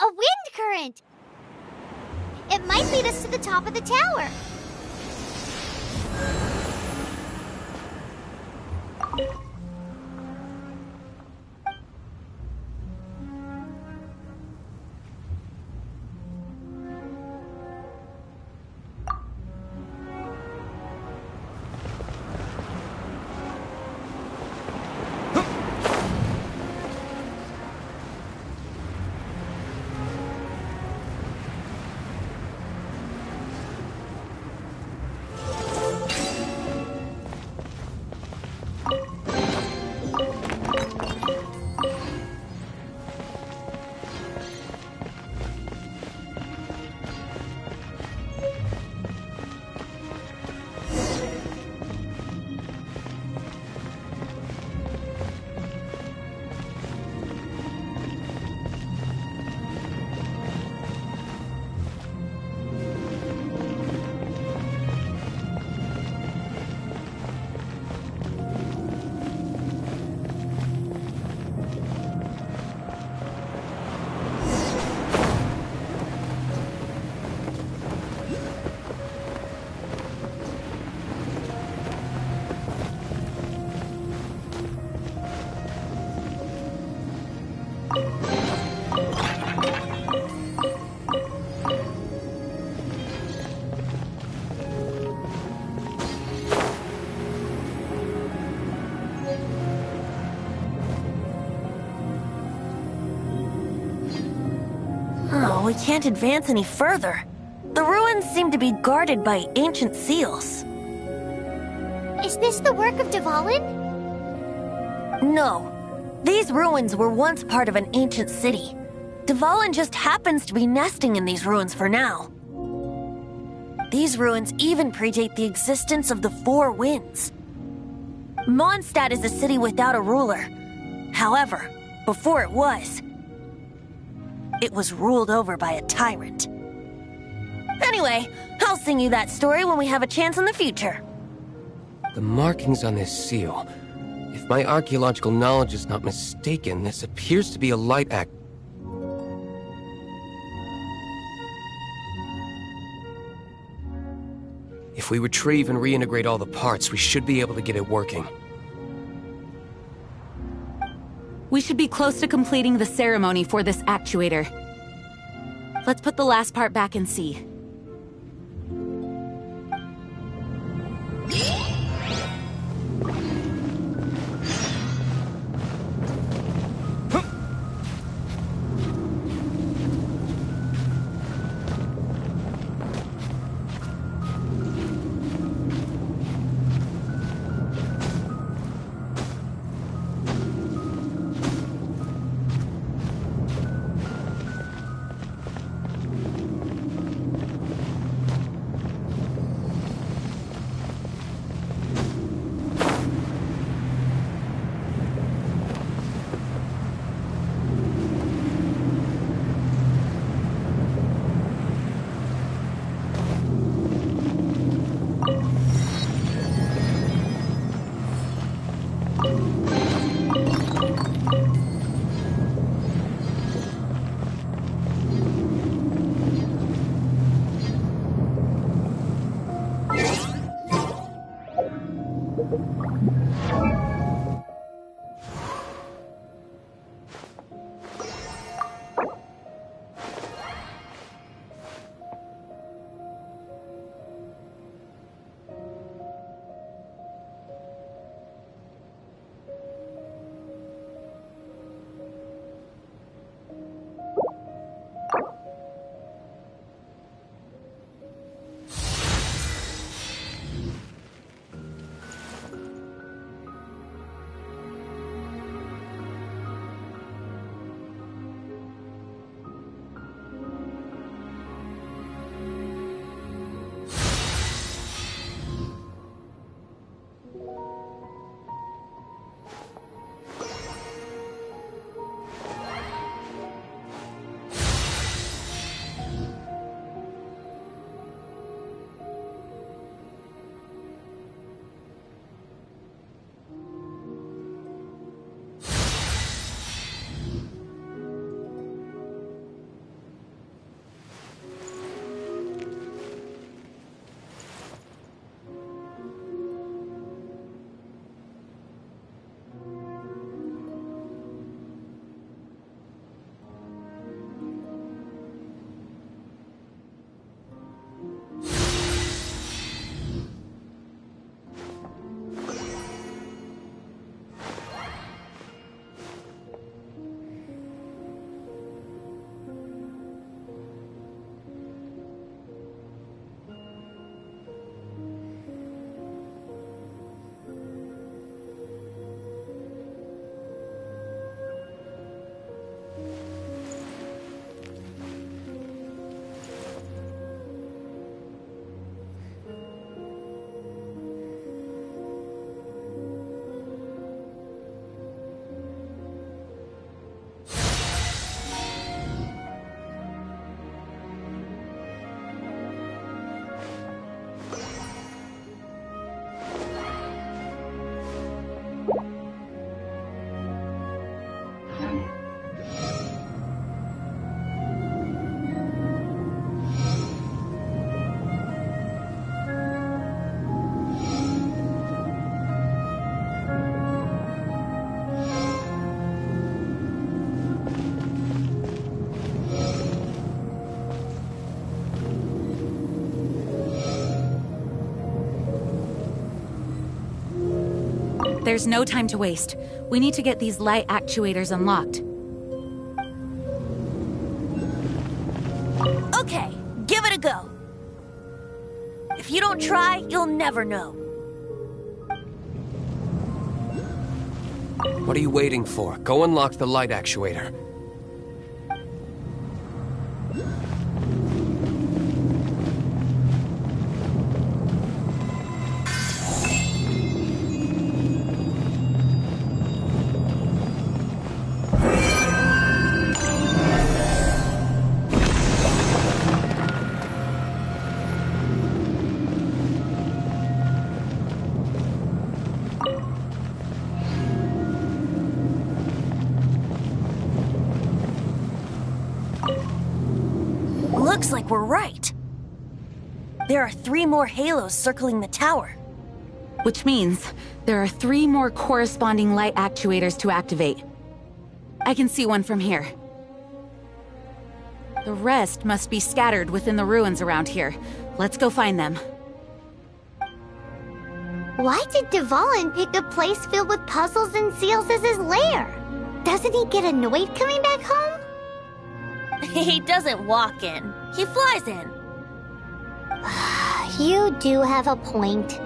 A wind current! It might lead us to the top of the tower. We can't advance any further. The ruins seem to be guarded by ancient seals. Is this the work of Dvalin? No. These ruins were once part of an ancient city. Dvalin just happens to be nesting in these ruins for now. These ruins even predate the existence of the Four Winds. Mondstadt is a city without a ruler. However, before it was ruled over by a tyrant. Anyway, I'll sing you that story when we have a chance in the future. The markings on this seal. If my archaeological knowledge is not mistaken, this appears to be a light act. If we retrieve and reintegrate all the parts, we should be able to get it working. We should be close to completing the ceremony for this actuator. Let's put the last part back and see. There's no time to waste. We need to get these light actuators unlocked. Okay, give it a go. If you don't try, you'll never know. What are you waiting for? Go unlock the light actuator. Looks like we're right. There are 3 more halos circling the tower. Which means there are 3 more corresponding light actuators to activate. I can see one from here. The rest must be scattered within the ruins around here. Let's go find them. Why did Dvalin pick a place filled with puzzles and seals as his lair? Doesn't he get annoyed coming back home? He doesn't walk in. He flies in. You do have a point.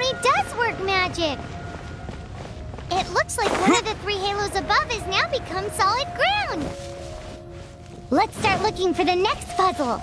ceremony does work magic! It looks like one of the 3 halos above has now become solid ground! Let's start looking for the next puzzle!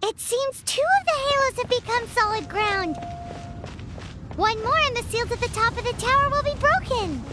It seems 2 of the halos have become solid ground. One more and the seals at the top of the tower will be broken.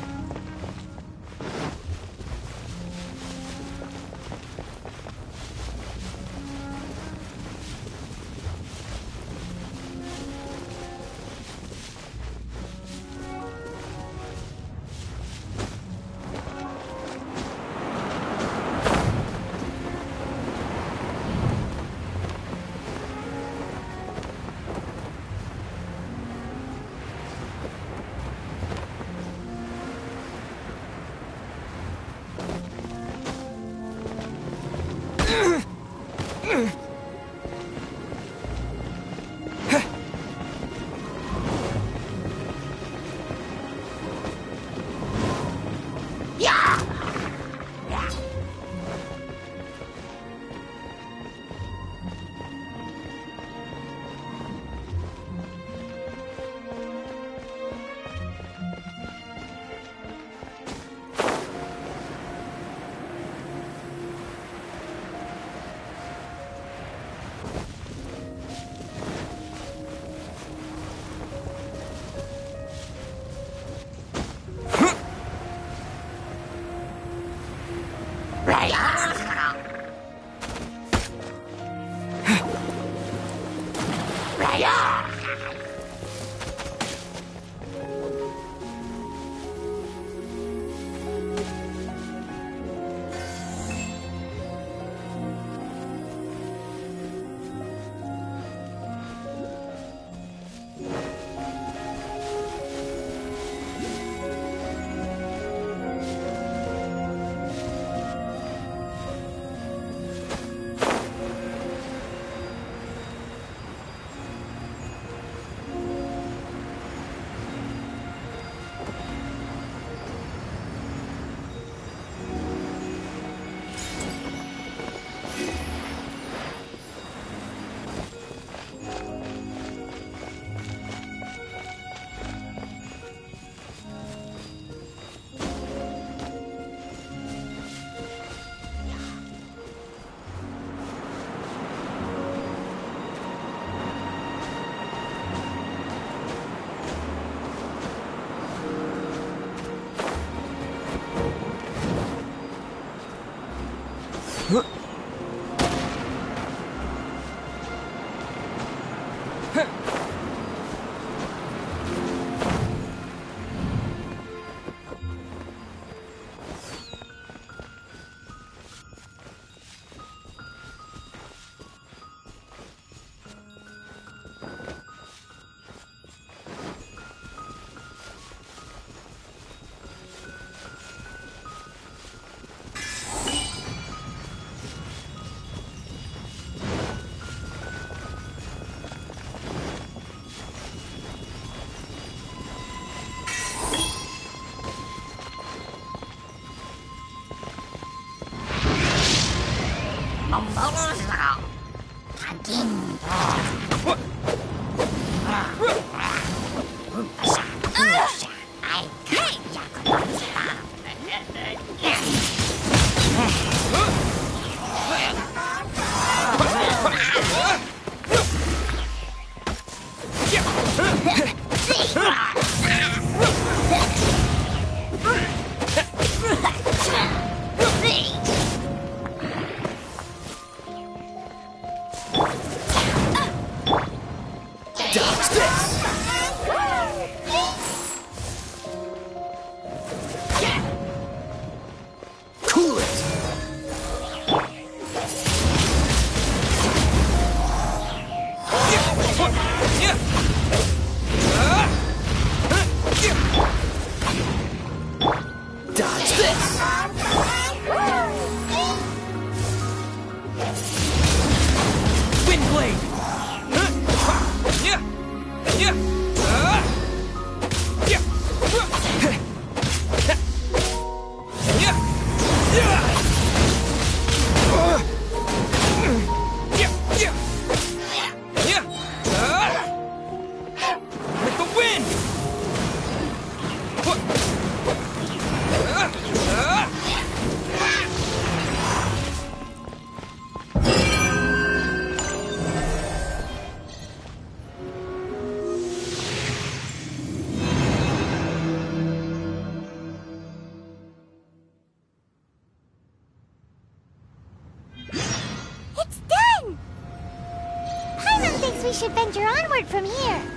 We should venture onward from here.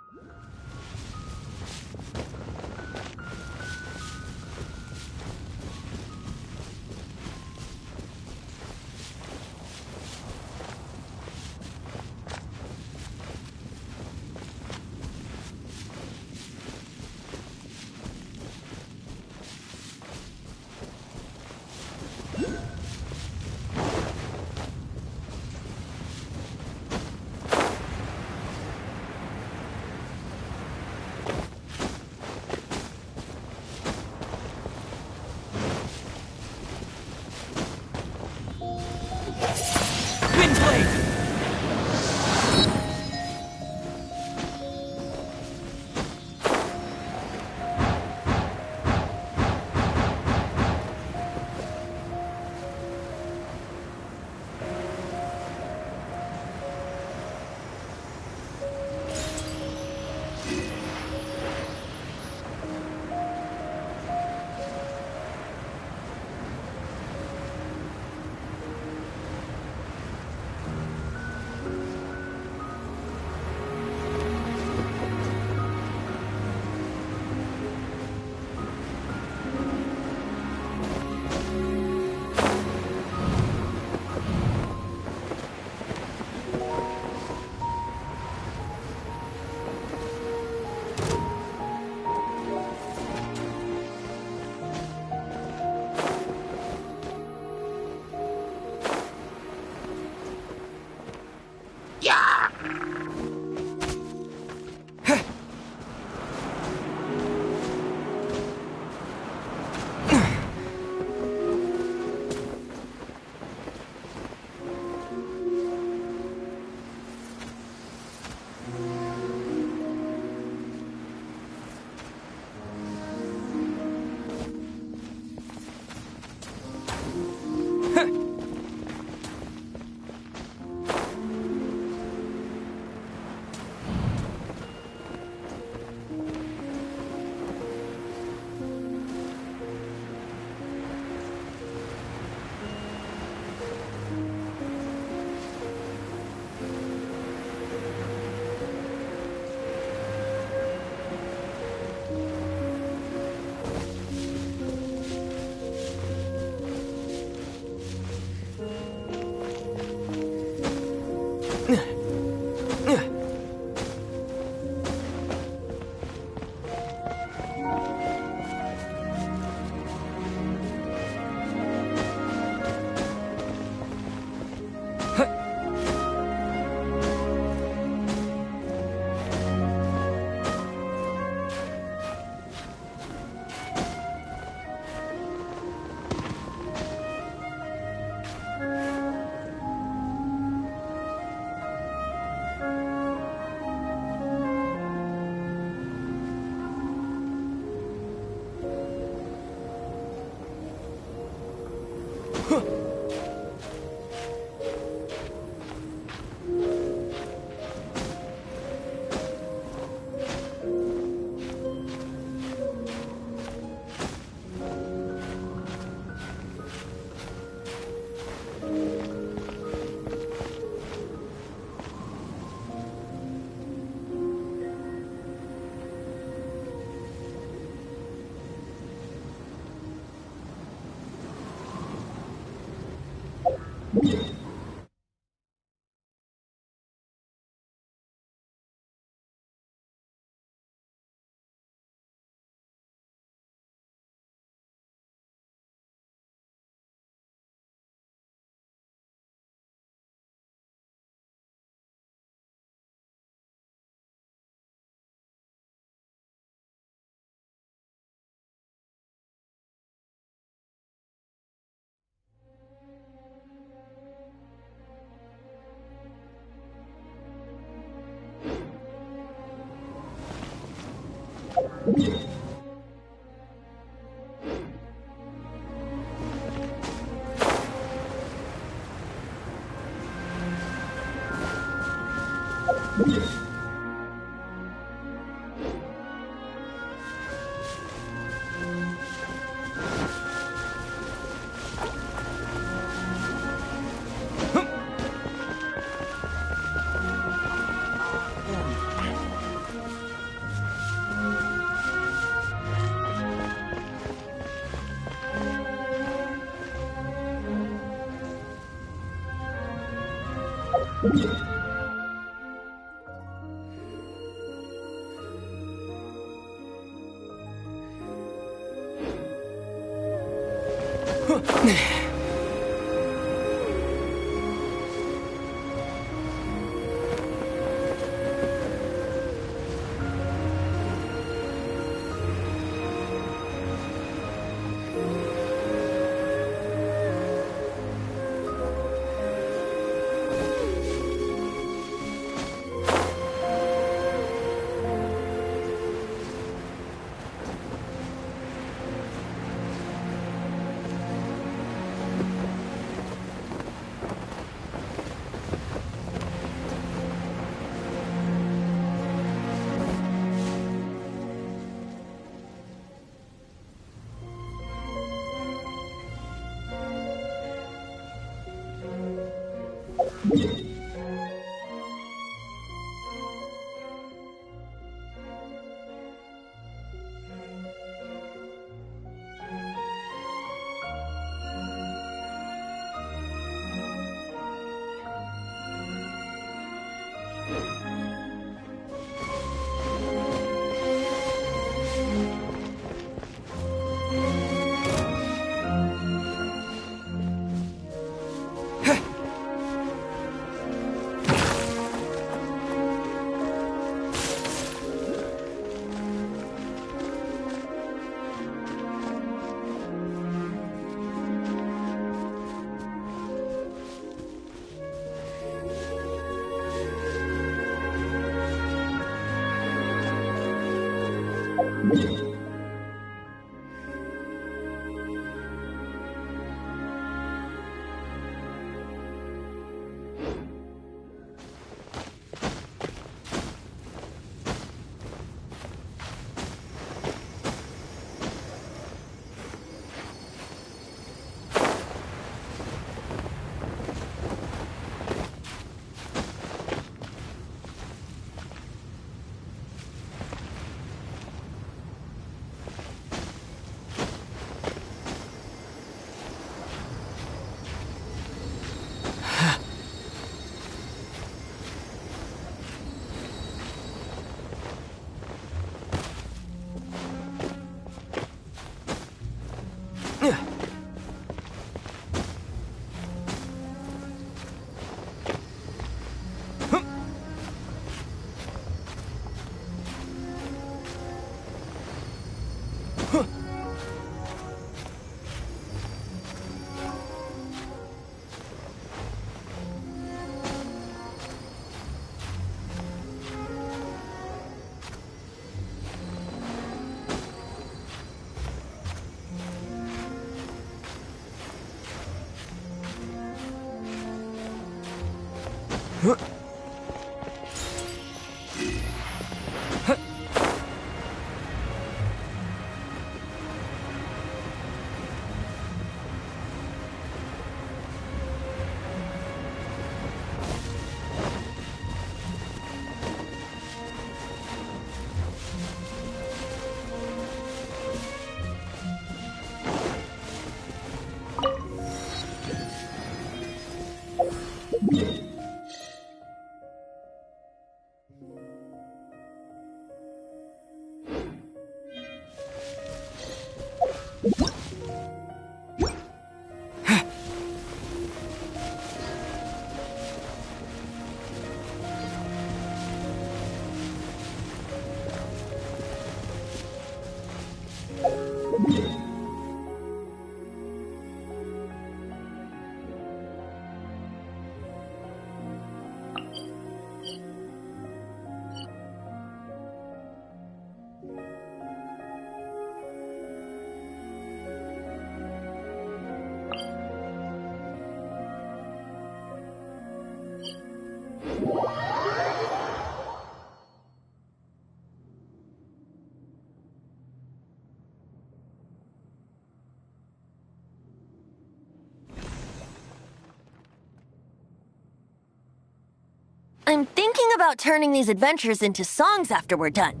I'm thinking about turning these adventures into songs after we're done.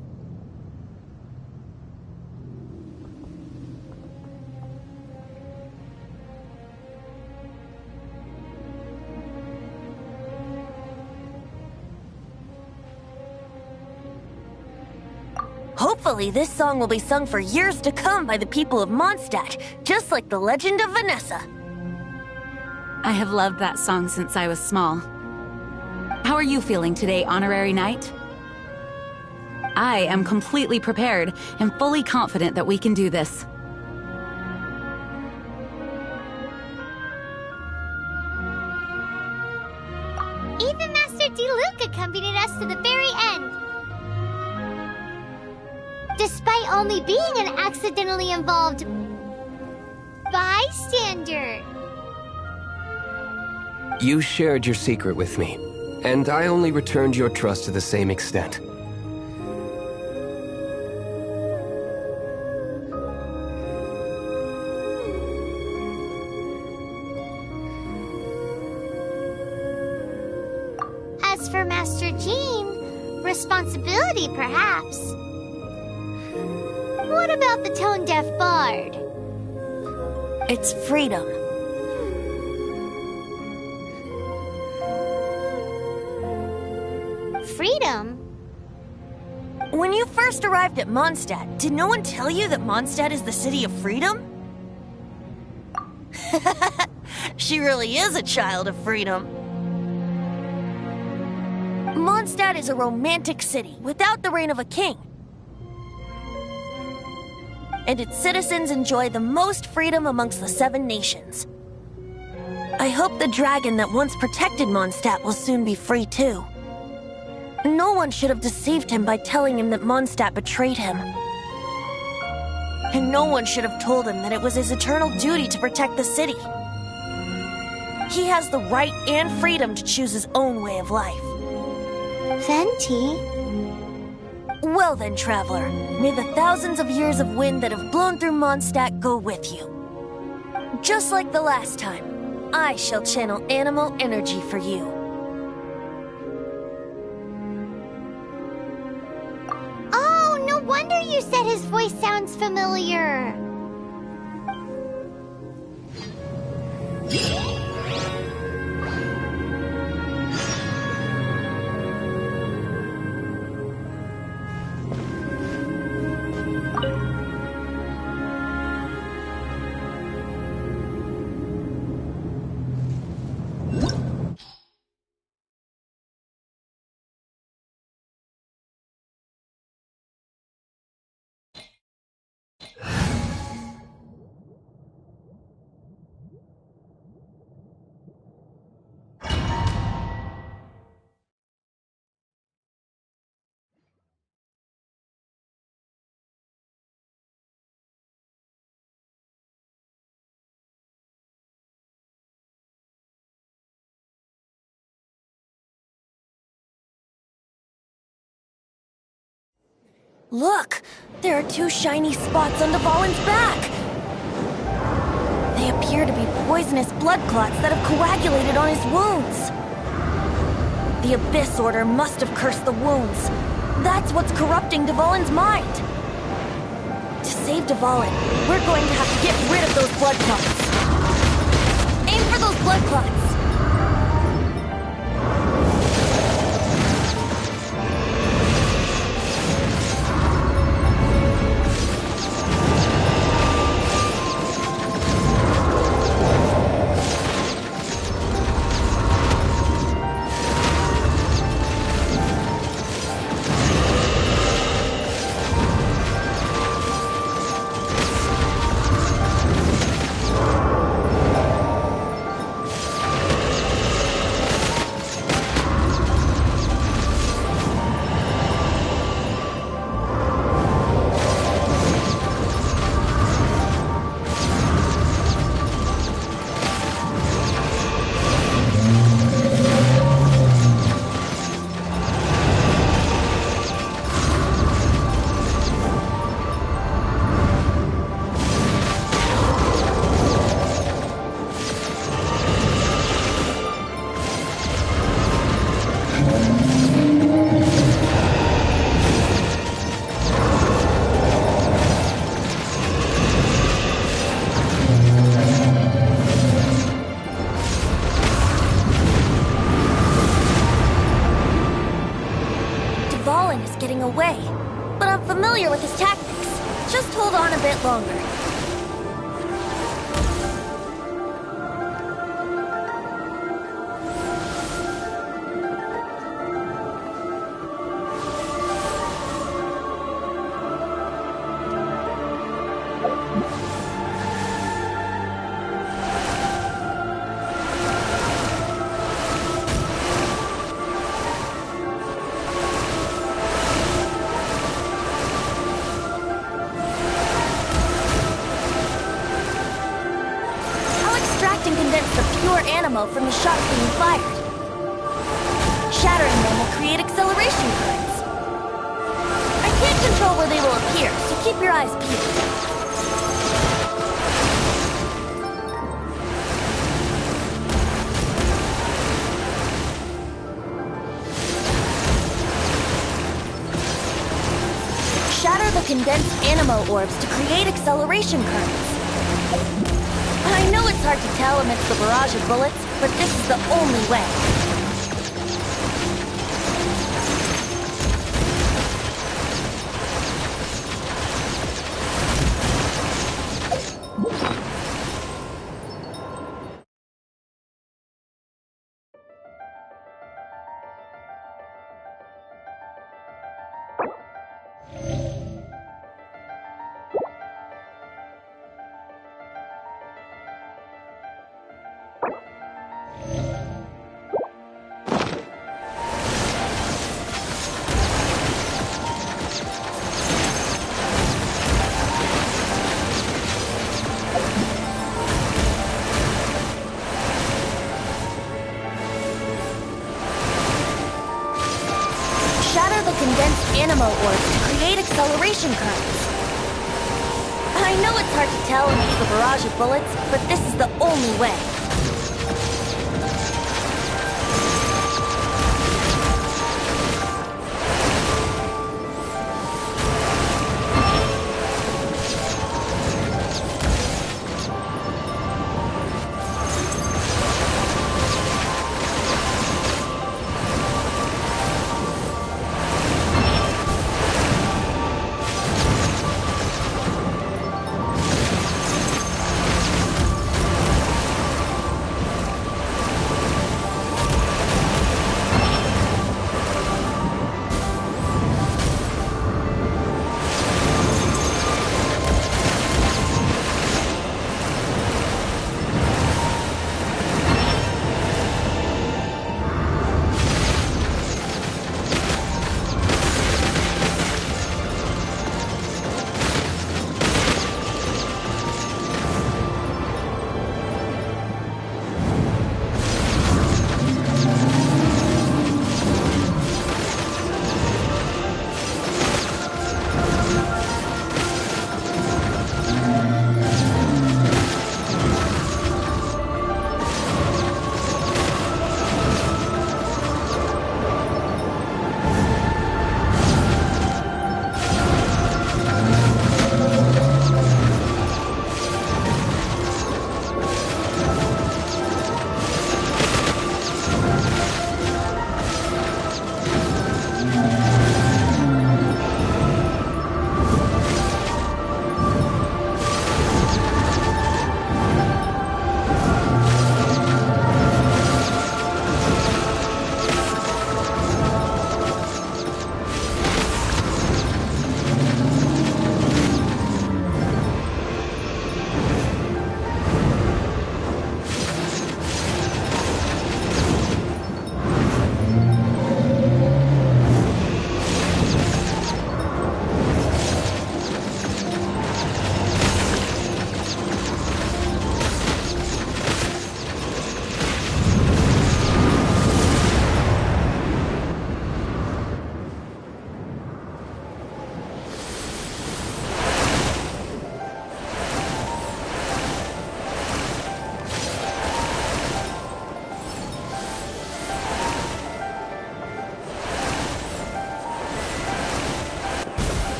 Hopefully, this song will be sung for years to come by the people of Mondstadt, just like the legend of Vanessa. I have loved that song since I was small. How are you feeling today, Honorary Knight? I am completely prepared and fully confident that we can do this. Even Master D-Luke accompanied us to the very end. Despite only being an accidentally involved bystander. You shared your secret with me, and I only returned your trust to the same extent. As for Master Jean, responsibility perhaps. What about the tone-deaf bard? It's freedom. Freedom? When you first arrived at Mondstadt, did no one tell you that Mondstadt is the city of freedom? She really is a child of freedom. Mondstadt is a romantic city without the reign of a king. And its citizens enjoy the most freedom amongst the 7 nations. I hope the dragon that once protected Mondstadt will soon be free too. No one should have deceived him by telling him that Mondstadt betrayed him. And no one should have told him that it was his eternal duty to protect the city. He has the right and freedom to choose his own way of life. Venti? Well then, traveler, may the thousands of years of wind that have blown through Mondstadt go with you. Just like the last time, I shall channel animal energy for you. Oh, no wonder you said his voice sounds familiar. Look! There are two shiny spots on Dvalin's back! They appear to be poisonous blood clots that have coagulated on his wounds. The Abyss Order must have cursed the wounds. That's what's corrupting Dvalin's mind. To save Dvalin, we're going to have to get rid of those blood clots. Aim for those blood clots! Away, but I'm familiar with his tactics. Just hold on a bit longer. From the shots being fired. Shattering them will create acceleration currents. I can't control where they will appear, so keep your eyes peeled. Shatter the condensed animo orbs to create acceleration currents. I know it's hard to tell amidst the barrage of bullets, but this is the only way. Condensed animo orbs to create acceleration currents. I know it's hard to tell amidst the barrage of bullets, but this is the only way.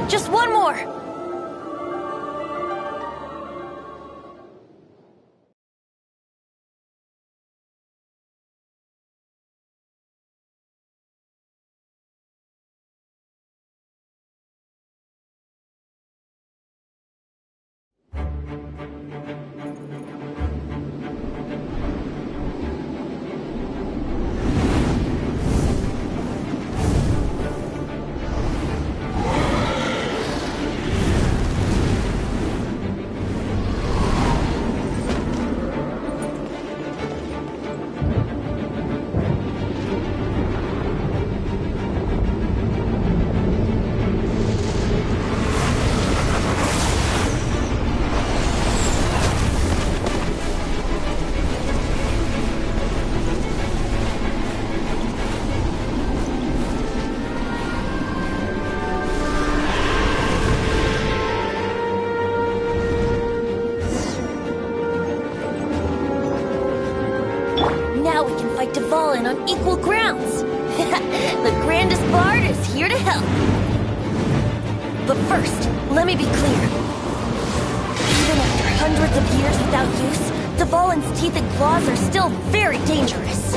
Just one more! On equal grounds. The grandest bard is here to help. But first, let me be clear. Even after hundreds of years without use, Dvalin's teeth and claws are still very dangerous.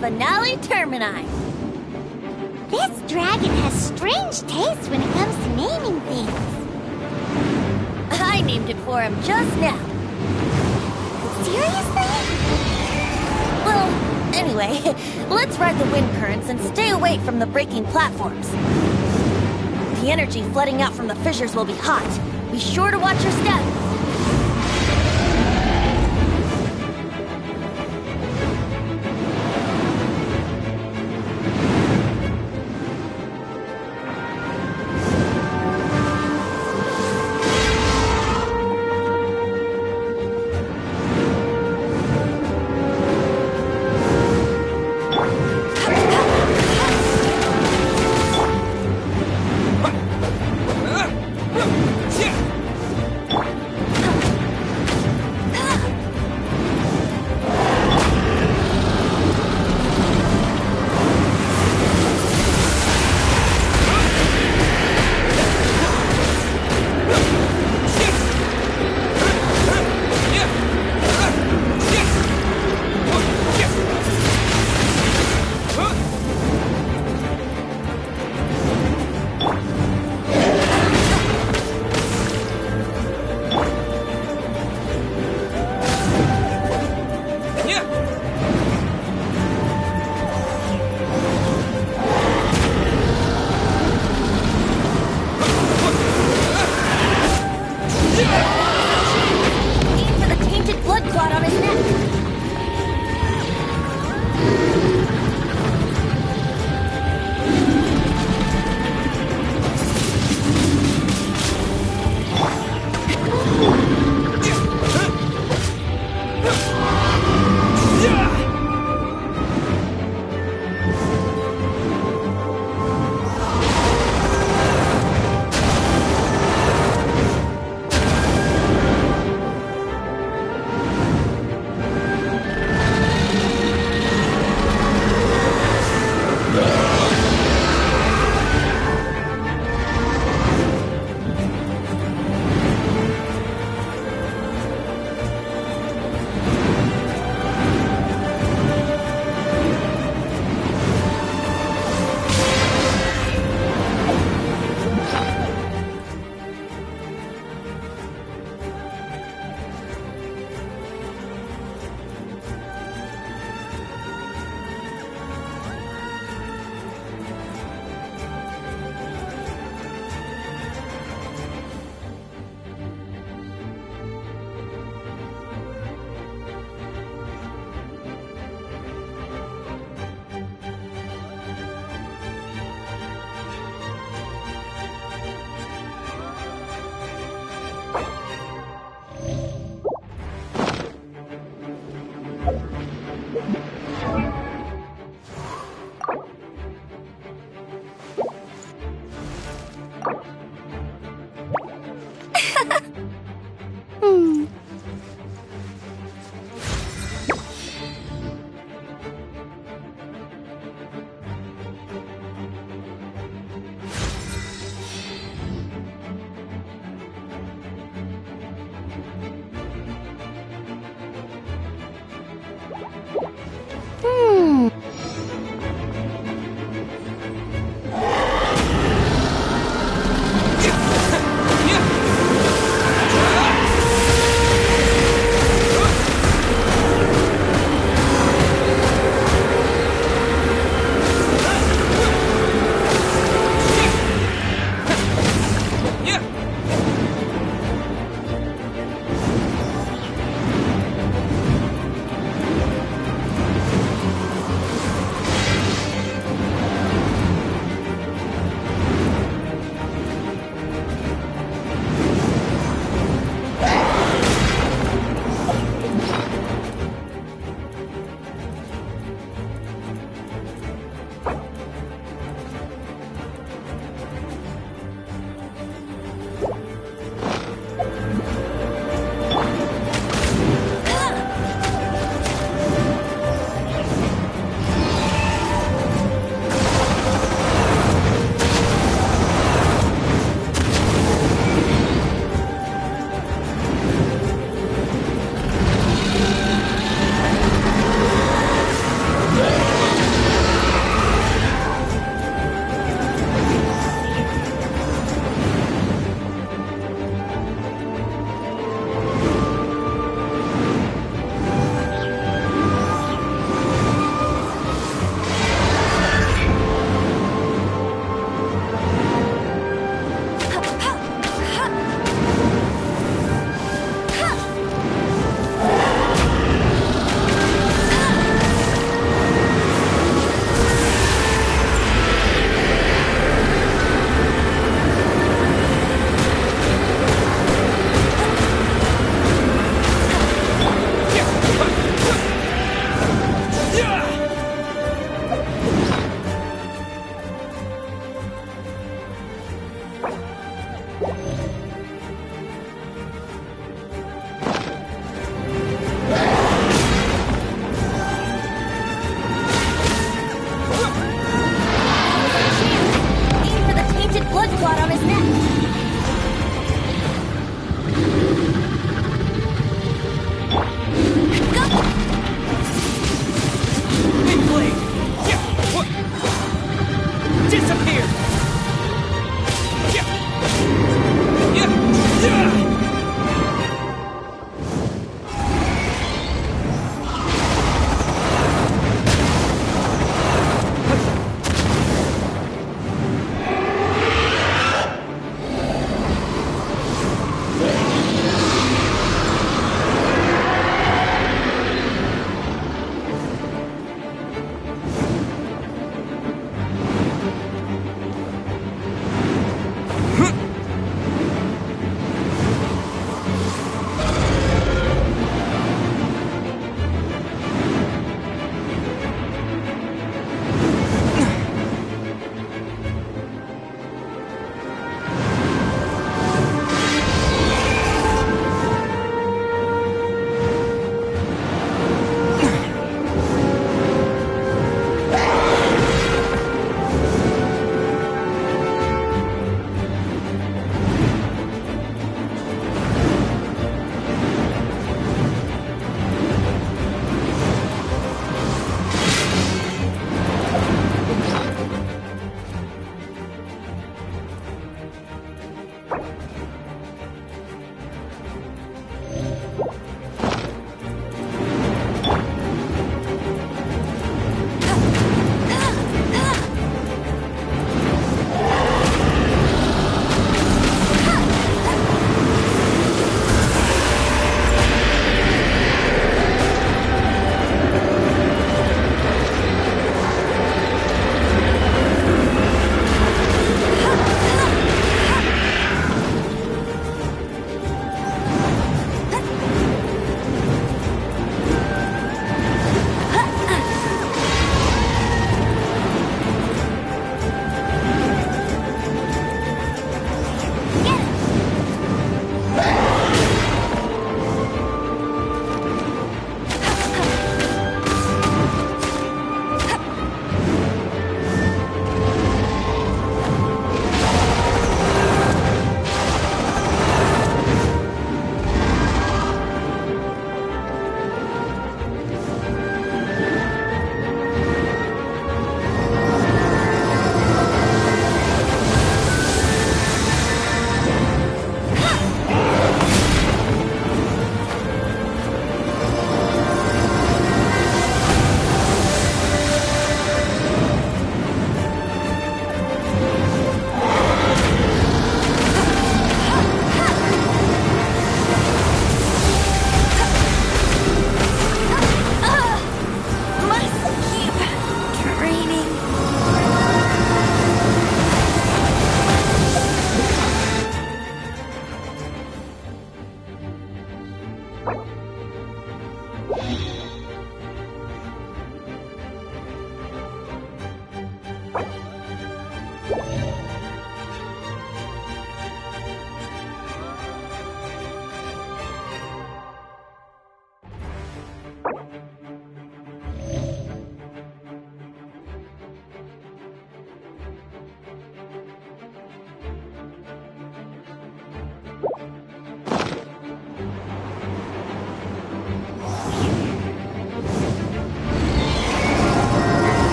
Finale Termini. This dragon has strange taste when it comes to naming things. I named it for him just now. Seriously? Well, anyway, let's ride the wind currents and stay away from the breaking platforms. The energy flooding out from the fissures will be hot. Be sure to watch your step.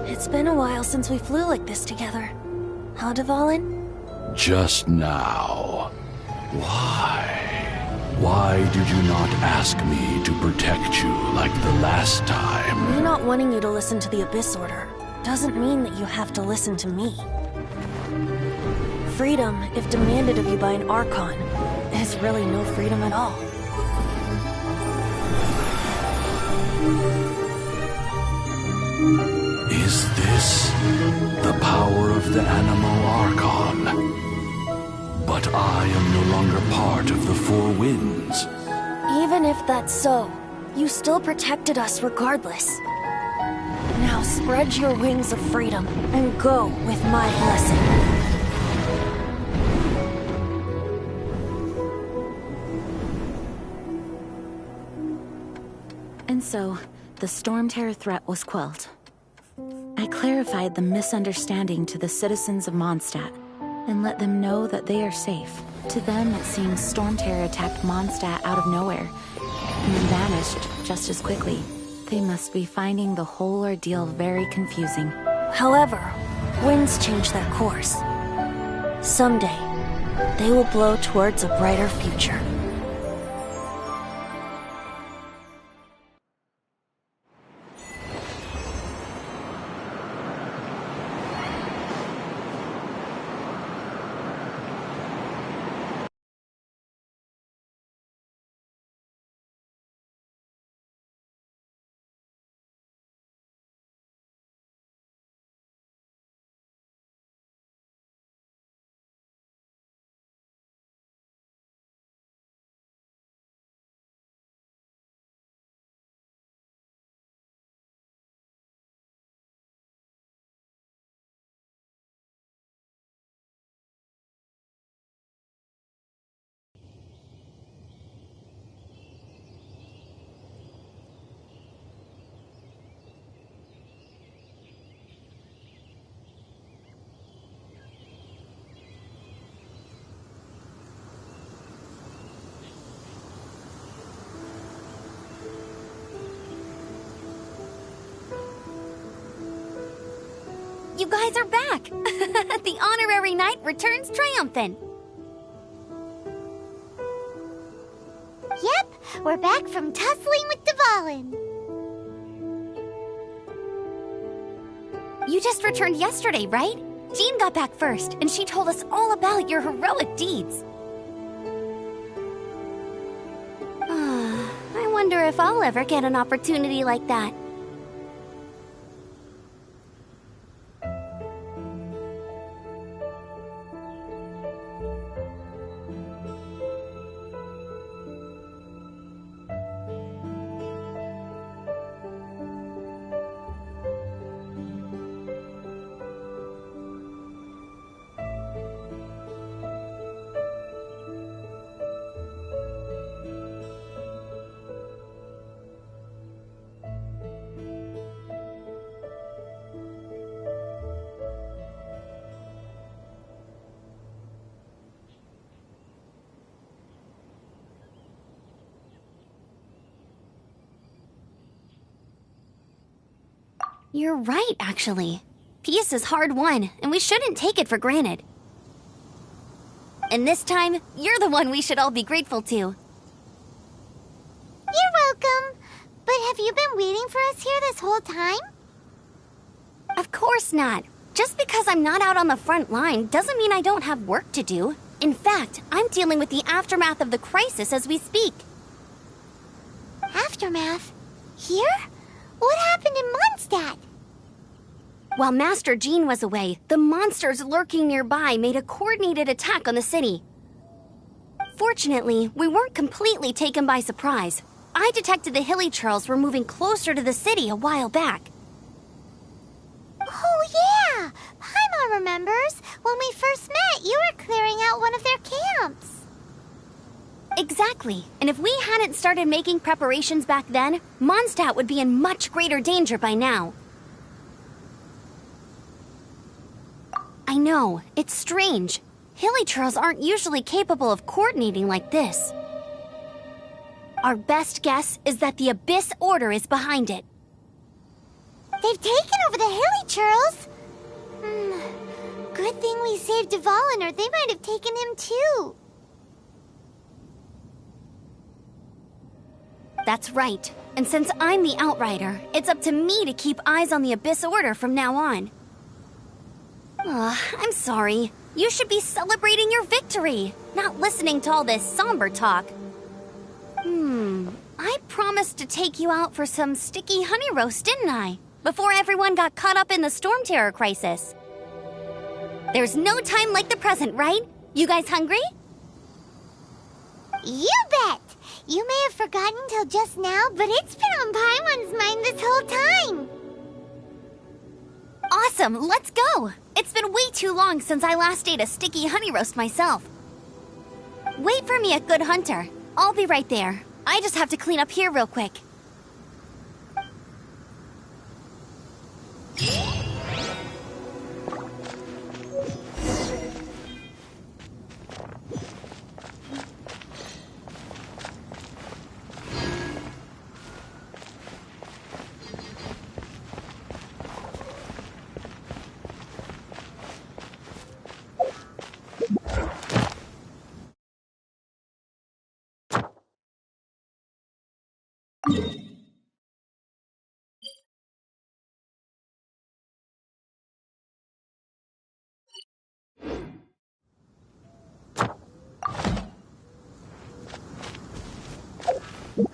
It's been a while since we flew like this together. Huh, Dvalin? Just now. Why? Why did you not ask me to protect you like the last time? Me not wanting you to listen to the Abyss Order doesn't mean that you have to listen to me. Freedom, if demanded of you by an Archon, is really no freedom at all. Is this the power of the Animal Archon? But I am no longer part of the Four Winds. Even if that's so, you still protected us regardless. Now spread your wings of freedom and go with my blessing. And And so, the storm terror threat was quelled. I clarified the misunderstanding to the citizens of Mondstadt, and let them know that they are safe. To them, it seems storm terror attacked Mondstadt out of nowhere, and then vanished just as quickly. They must be finding the whole ordeal very confusing. However, winds change their course. Someday, they will blow towards a brighter future. You guys are back! The honorary knight returns triumphant! Yep, we're back from tussling with Dvalin. You just returned yesterday, right? Jean got back first, and she told us all about your heroic deeds. I wonder if I'll ever get an opportunity like that. You're right, actually. Peace is hard won, and we shouldn't take it for granted. And this time, you're the one we should all be grateful to. You're welcome. But have you been waiting for us here this whole time? Of course not. Just because I'm not out on the front line doesn't mean I don't have work to do. In fact, I'm dealing with the aftermath of the crisis as we speak. Aftermath? Here? What happened in Mondstadt? While Master Jean was away, the monsters lurking nearby made a coordinated attack on the city. Fortunately, we weren't completely taken by surprise. I detected the Hilly Churls were moving closer to the city a while back. Oh yeah! Paimon remembers. When we first met, you were clearing out one of their camps. Exactly. And if we hadn't started making preparations back then, Mondstadt would be in much greater danger by now. I know, it's strange. Hilly Churls aren't usually capable of coordinating like this. Our best guess is that the Abyss Order is behind it. They've taken over the Hilly Churls? Good thing we saved Dvalin, or they might have taken him too. That's right. And since I'm the Outrider, it's up to me to keep eyes on the Abyss Order from now on. I'm sorry. You should be celebrating your victory, not listening to all this somber talk. I promised to take you out for some sticky honey roast, didn't I? Before everyone got caught up in the storm terror crisis. There's no time like the present, right? You guys hungry? You bet! You may have forgotten till just now, but it's been on Paimon's mind this whole time. Awesome, let's go! It's been way too long since I last ate a sticky honey roast myself. Wait for me at Good Hunter. I'll be right there. I just have to clean up here real quick. What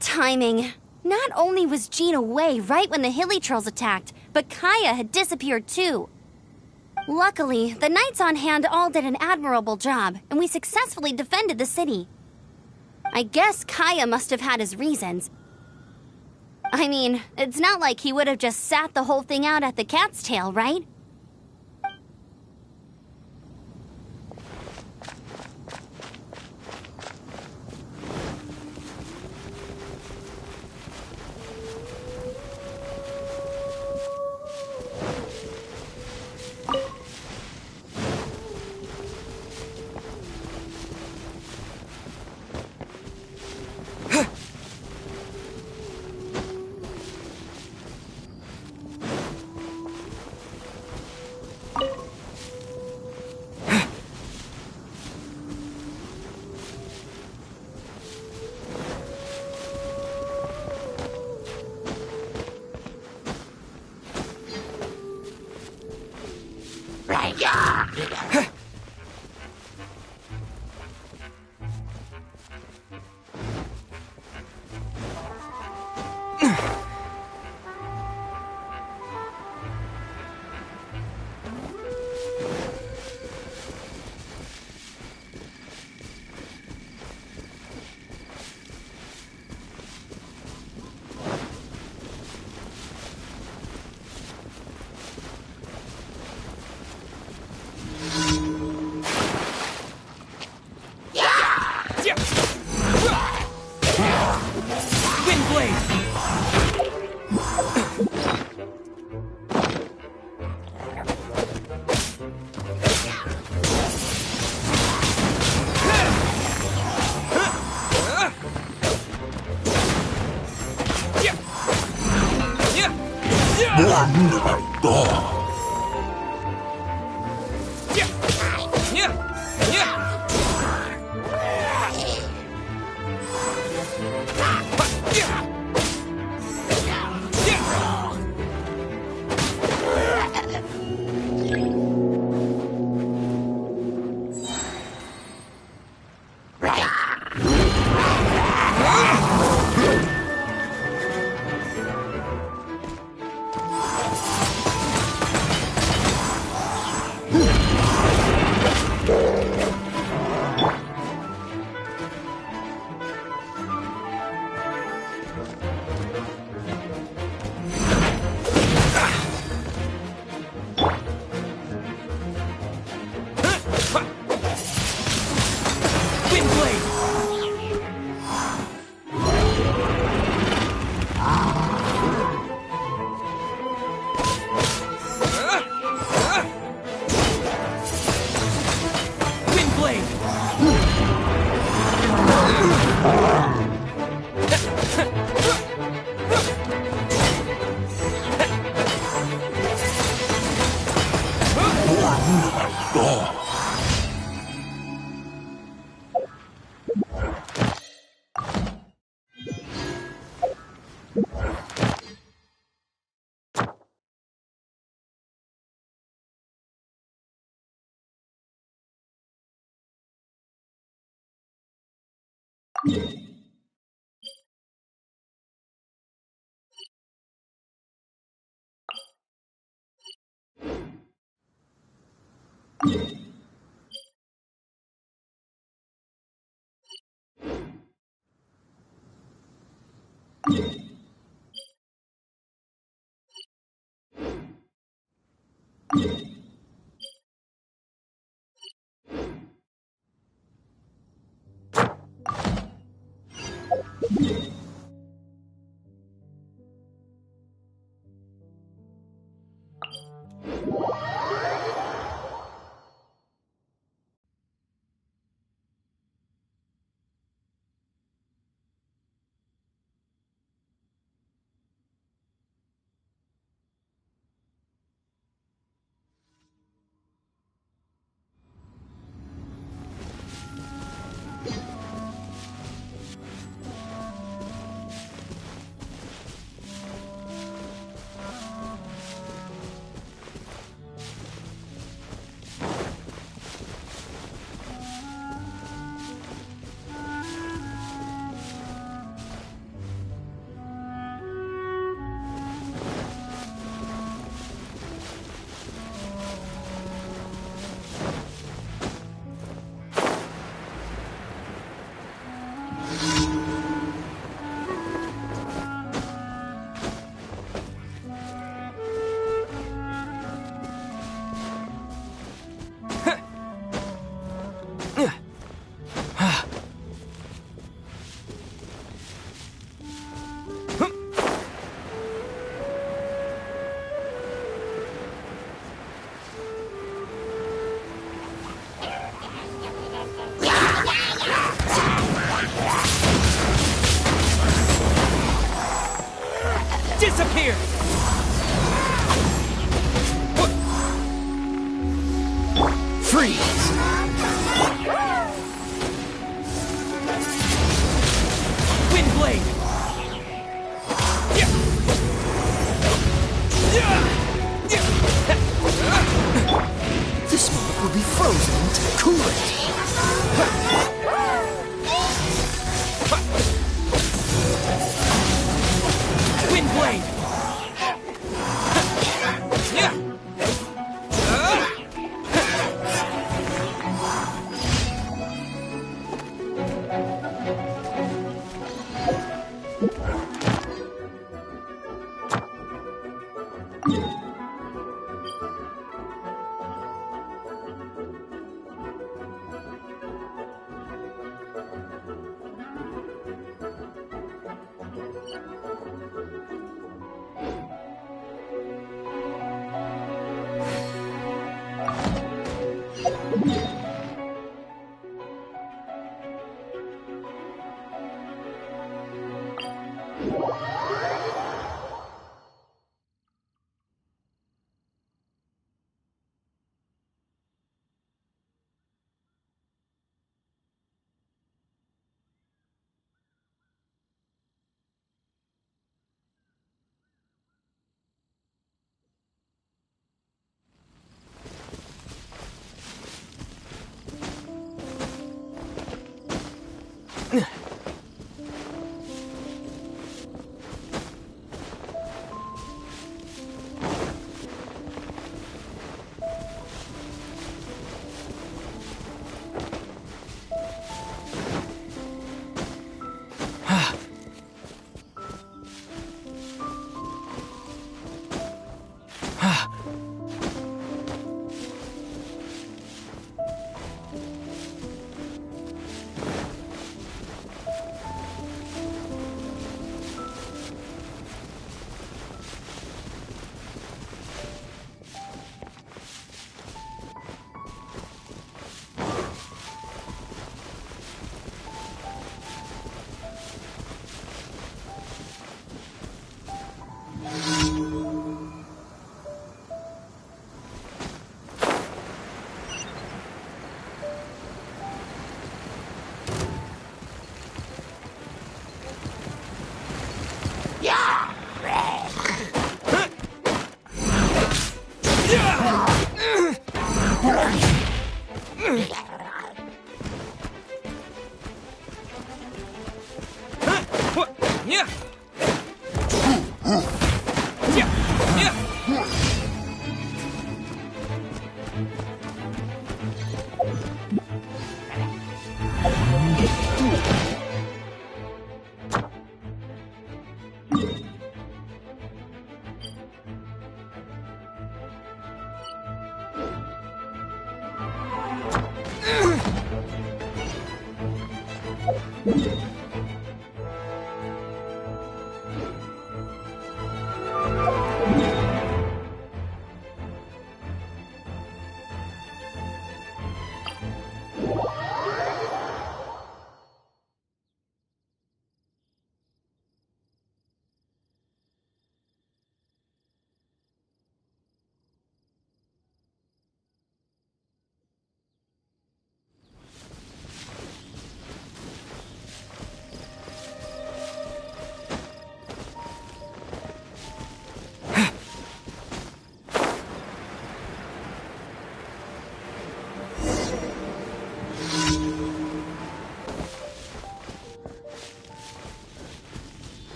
timing! Not only was Jean away right when the Hilly Trolls attacked, but Kaya had disappeared too. Luckily, the knights on hand all did an admirable job, and we successfully defended the city. I guess Kaya must have had his reasons. I mean, it's not like he would have just sat the whole thing out at the cat's tail, right? Here! Freeze! Wind blade! This moment will be frozen into coolant. Wind blade!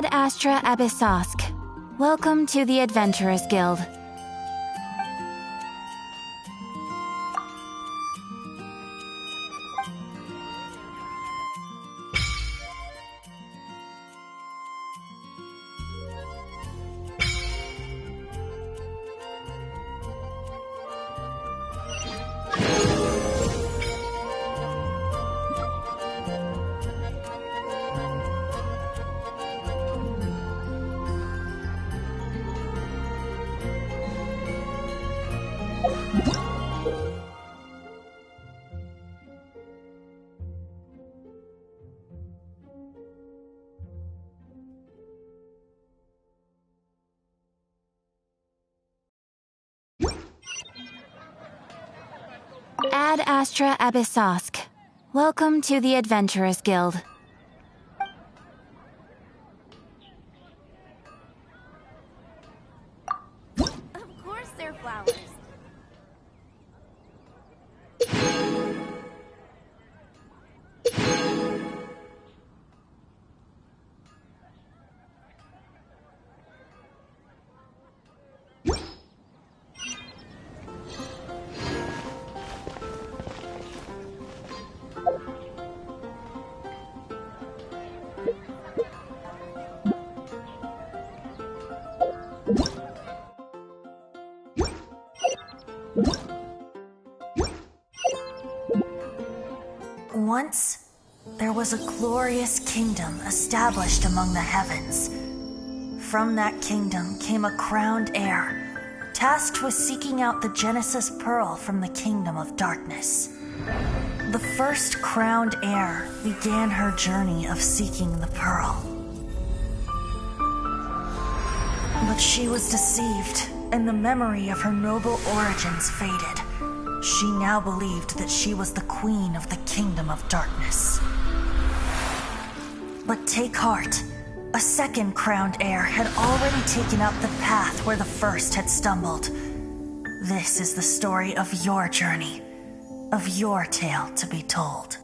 Ad Astra Abyssosk. Welcome to the Adventurers Guild. Ad Astra Abyssosk. Welcome to the Adventurers Guild. Of course they're flowers. Once, there was a glorious kingdom established among the heavens. From that kingdom came a crowned heir, tasked with seeking out the Genesis Pearl from the kingdom of darkness. The first crowned heir began her journey of seeking the pearl. But she was deceived, and the memory of her noble origins faded. She now believed that she was the queen of the kingdom of darkness. But take heart. A second crowned heir had already taken up the path where the first had stumbled. This is the story of your journey, of your tale to be told.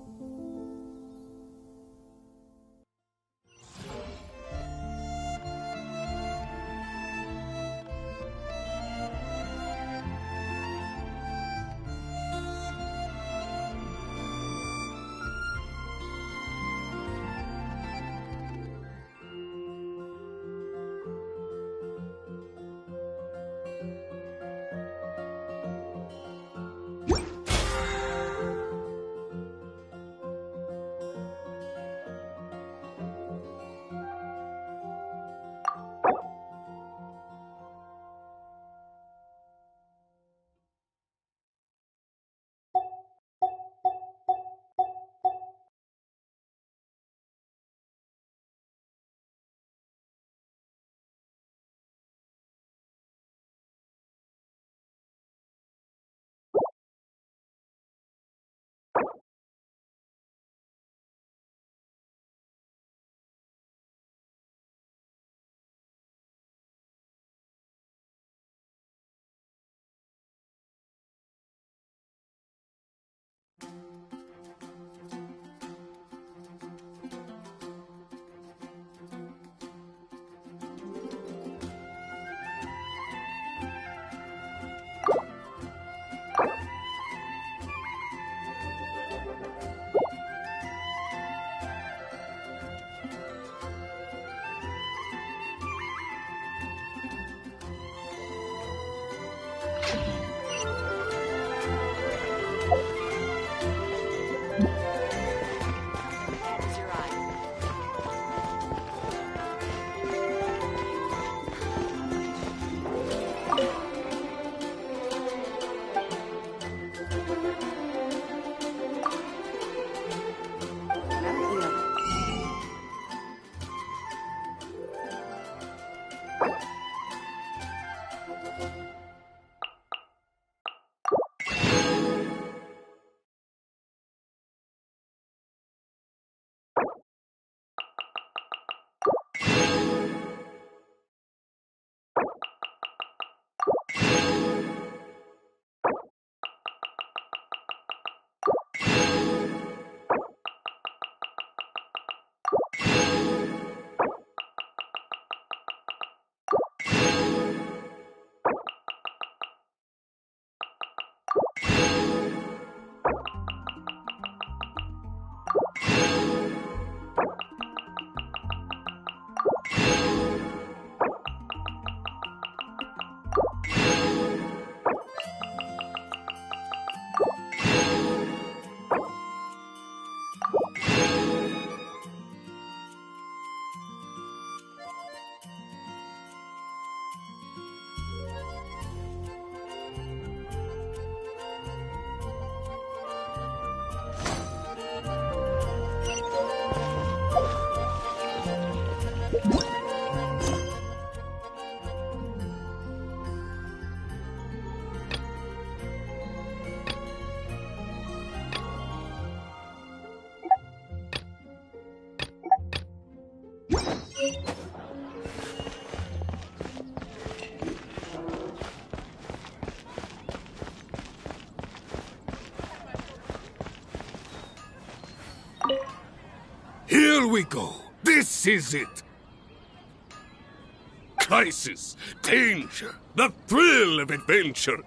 Here we go. This is it. Crisis, danger, the thrill of adventure.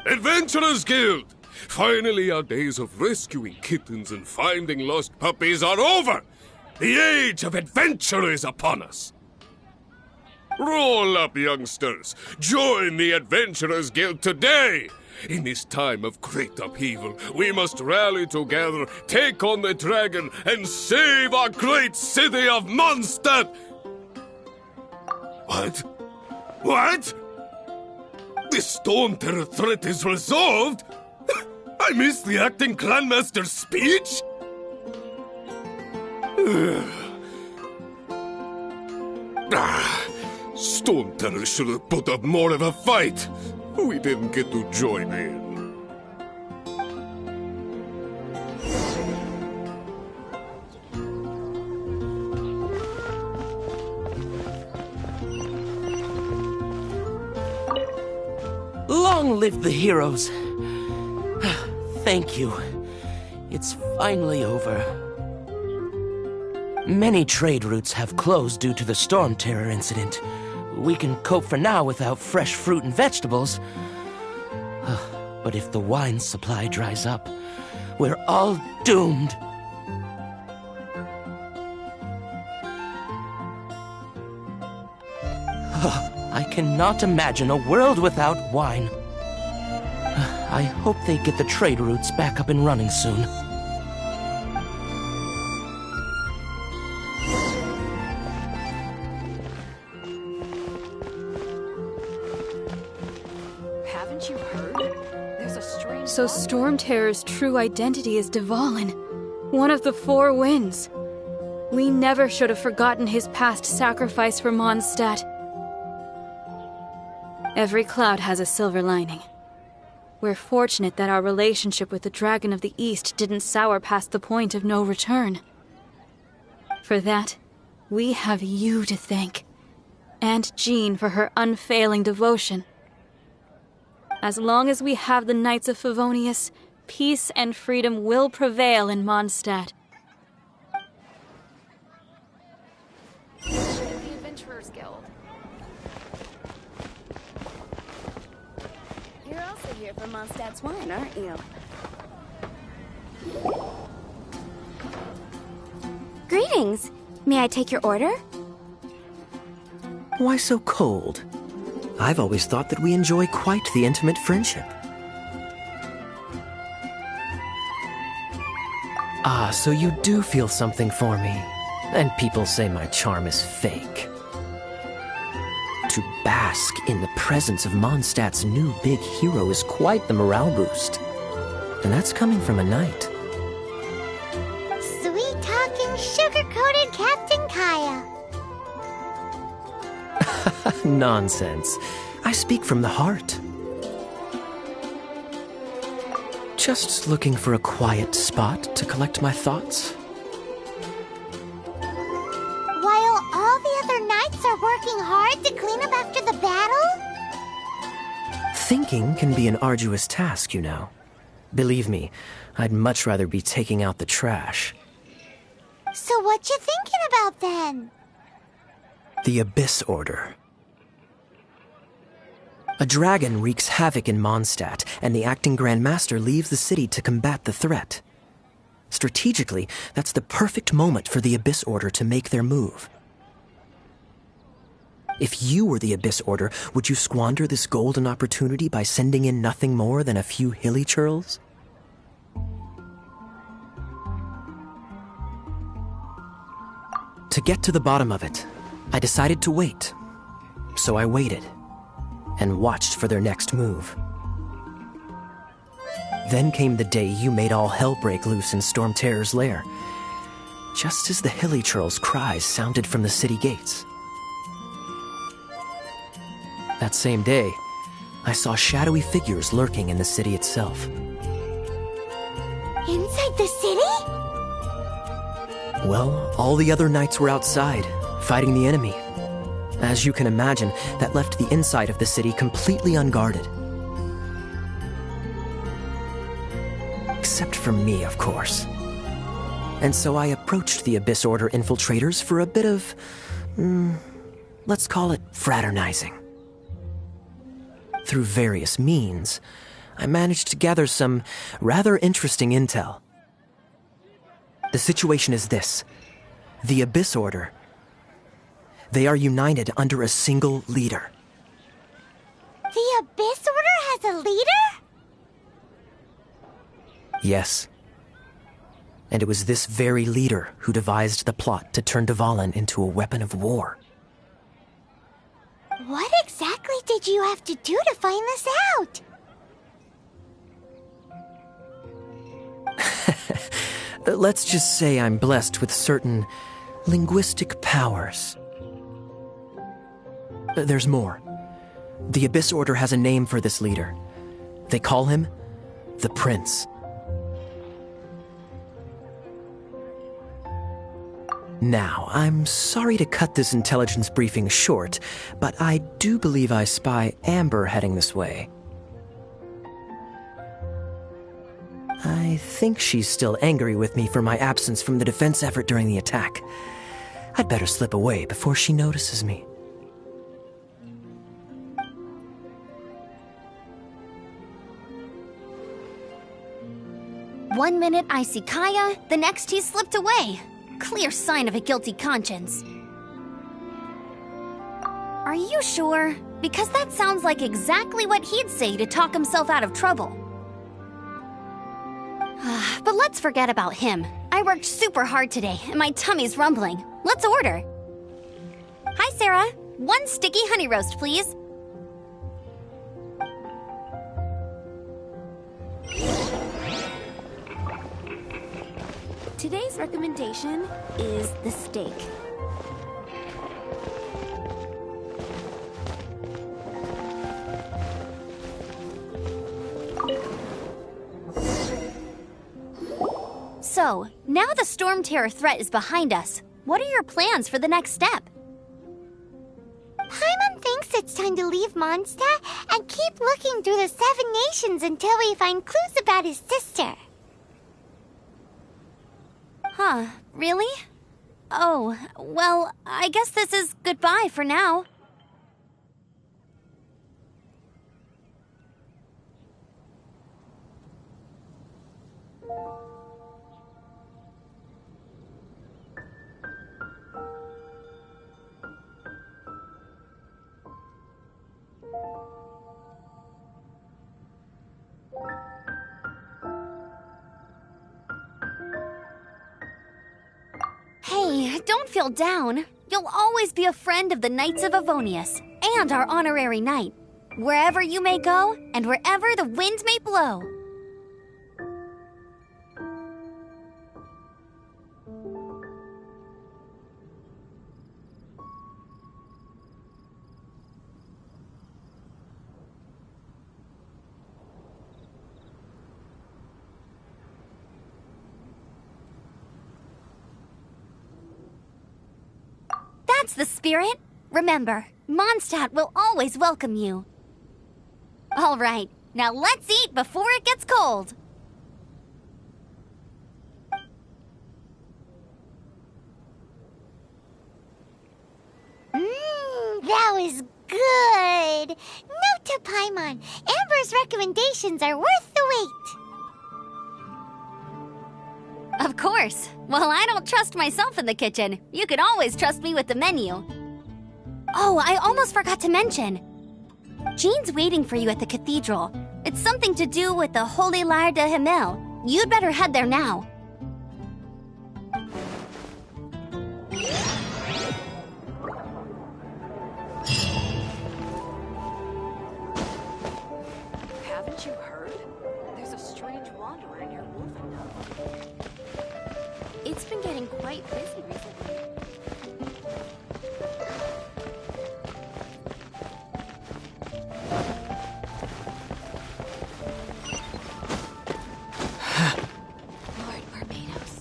Adventurers Guild! Finally, our days of rescuing kittens and finding lost puppies are over! The age of adventure is upon us! Roll up, youngsters! Join the Adventurers Guild today! In this time of great upheaval, we must rally together, take on the dragon, and save our great city of Mondstadt! What? What? The Storm Terror threat is resolved? I missed the acting clanmaster's speech? Storm Terror should have put up more of a fight. We didn't get to join in. Long live the heroes. Thank you. It's finally over. Many trade routes have closed due to the Storm Terror incident. We can cope for now without fresh fruit and vegetables. But if the wine supply dries up, we're all doomed. I cannot imagine a world without wine. I hope they get the trade routes back up and running soon. Haven't you heard? There's a strange... So Storm Terror's true identity is Dvalin, one of the Four Winds. We never should have forgotten his past sacrifice for Mondstadt. Every cloud has a silver lining. We're fortunate that our relationship with the Dragon of the East didn't sour past the point of no return. For that, we have you to thank. And Jean for her unfailing devotion. As long as we have the Knights of Favonius, peace and freedom will prevail in Mondstadt. The Adventurers Guild. You're also here for Mondstadt's wine, aren't you? Greetings. May I take your order? Why so cold? I've always thought that we enjoy quite the intimate friendship. Ah, so you do feel something for me. And people say my charm is fake. To bask in the presence of Mondstadt's new big hero is quite the morale boost. And that's coming from a knight. Sweet-talking, sugar-coated Captain Kaya. Nonsense. I speak from the heart. Just looking for a quiet spot to collect my thoughts. While all the other knights are working hard to clean up after the battle? Thinking can be an arduous task, you know. Believe me, I'd much rather be taking out the trash. So what you thinking about then? The Abyss Order. A dragon wreaks havoc in Mondstadt, and the acting Grand Master leaves the city to combat the threat. Strategically, that's the perfect moment for the Abyss Order to make their move. If you were the Abyss Order, would you squander this golden opportunity by sending in nothing more than a few hilly churls? To get to the bottom of it, I decided to wait. So I waited, and watched for their next move. Then came the day you made all hell break loose in Storm Terror's lair, just as the hilly churl's cries sounded from the city gates. That same day, I saw shadowy figures lurking in the city itself. Inside the city? Well, all the other knights were outside, fighting the enemy. As you can imagine, that left the inside of the city completely unguarded. Except for me, of course. And so I approached the Abyss Order infiltrators for a bit of, let's call it fraternizing. Through various means, I managed to gather some rather interesting intel. The situation is this. The Abyss Order They are united under a single leader. The Abyss Order has a leader? Yes. And it was this very leader who devised the plot to turn Dvalin into a weapon of war. What exactly did you have to do to find this out? Let's just say I'm blessed with certain linguistic powers. There's more. The Abyss Order has a name for this leader. They call him the Prince. Now, I'm sorry to cut this intelligence briefing short, but I do believe I spy Amber heading this way. I think she's still angry with me for my absence from the defense effort during the attack. I'd better slip away before she notices me. One minute I see Kaya, the next he slipped away. Clear sign of a guilty conscience. Are you sure? Because that sounds like exactly what he'd say to talk himself out of trouble. But let's forget about him. I worked super hard today, and my tummy's rumbling. Let's order. Hi, Sarah. 1 sticky honey roast, please. Today's recommendation is the steak. So, now the Storm Terror threat is behind us. What are your plans for the next step? Paimon thinks it's time to leave Mondstadt and keep looking through the 7 nations until we find clues about his sister. Huh, really? Oh, well, I guess this is goodbye for now. Hey, don't feel down. You'll always be a friend of the Knights of Avonius, and our honorary knight. Wherever you may go, and wherever the wind may blow. That's the spirit. Remember, Mondstadt will always welcome you. All right, now let's eat before it gets cold. That was good. Note to Paimon, Amber's recommendations are worth the wait. Of course. Well, I don't trust myself in the kitchen. You can always trust me with the menu. Oh, I almost forgot to mention. Jean's waiting for you at the cathedral. It's something to do with the Holy Lyre de Himmel. You'd better head there now. Haven't you heard? There's a strange wanderer near Wolfenham. It's been getting quite busy recently. Lord Barbados.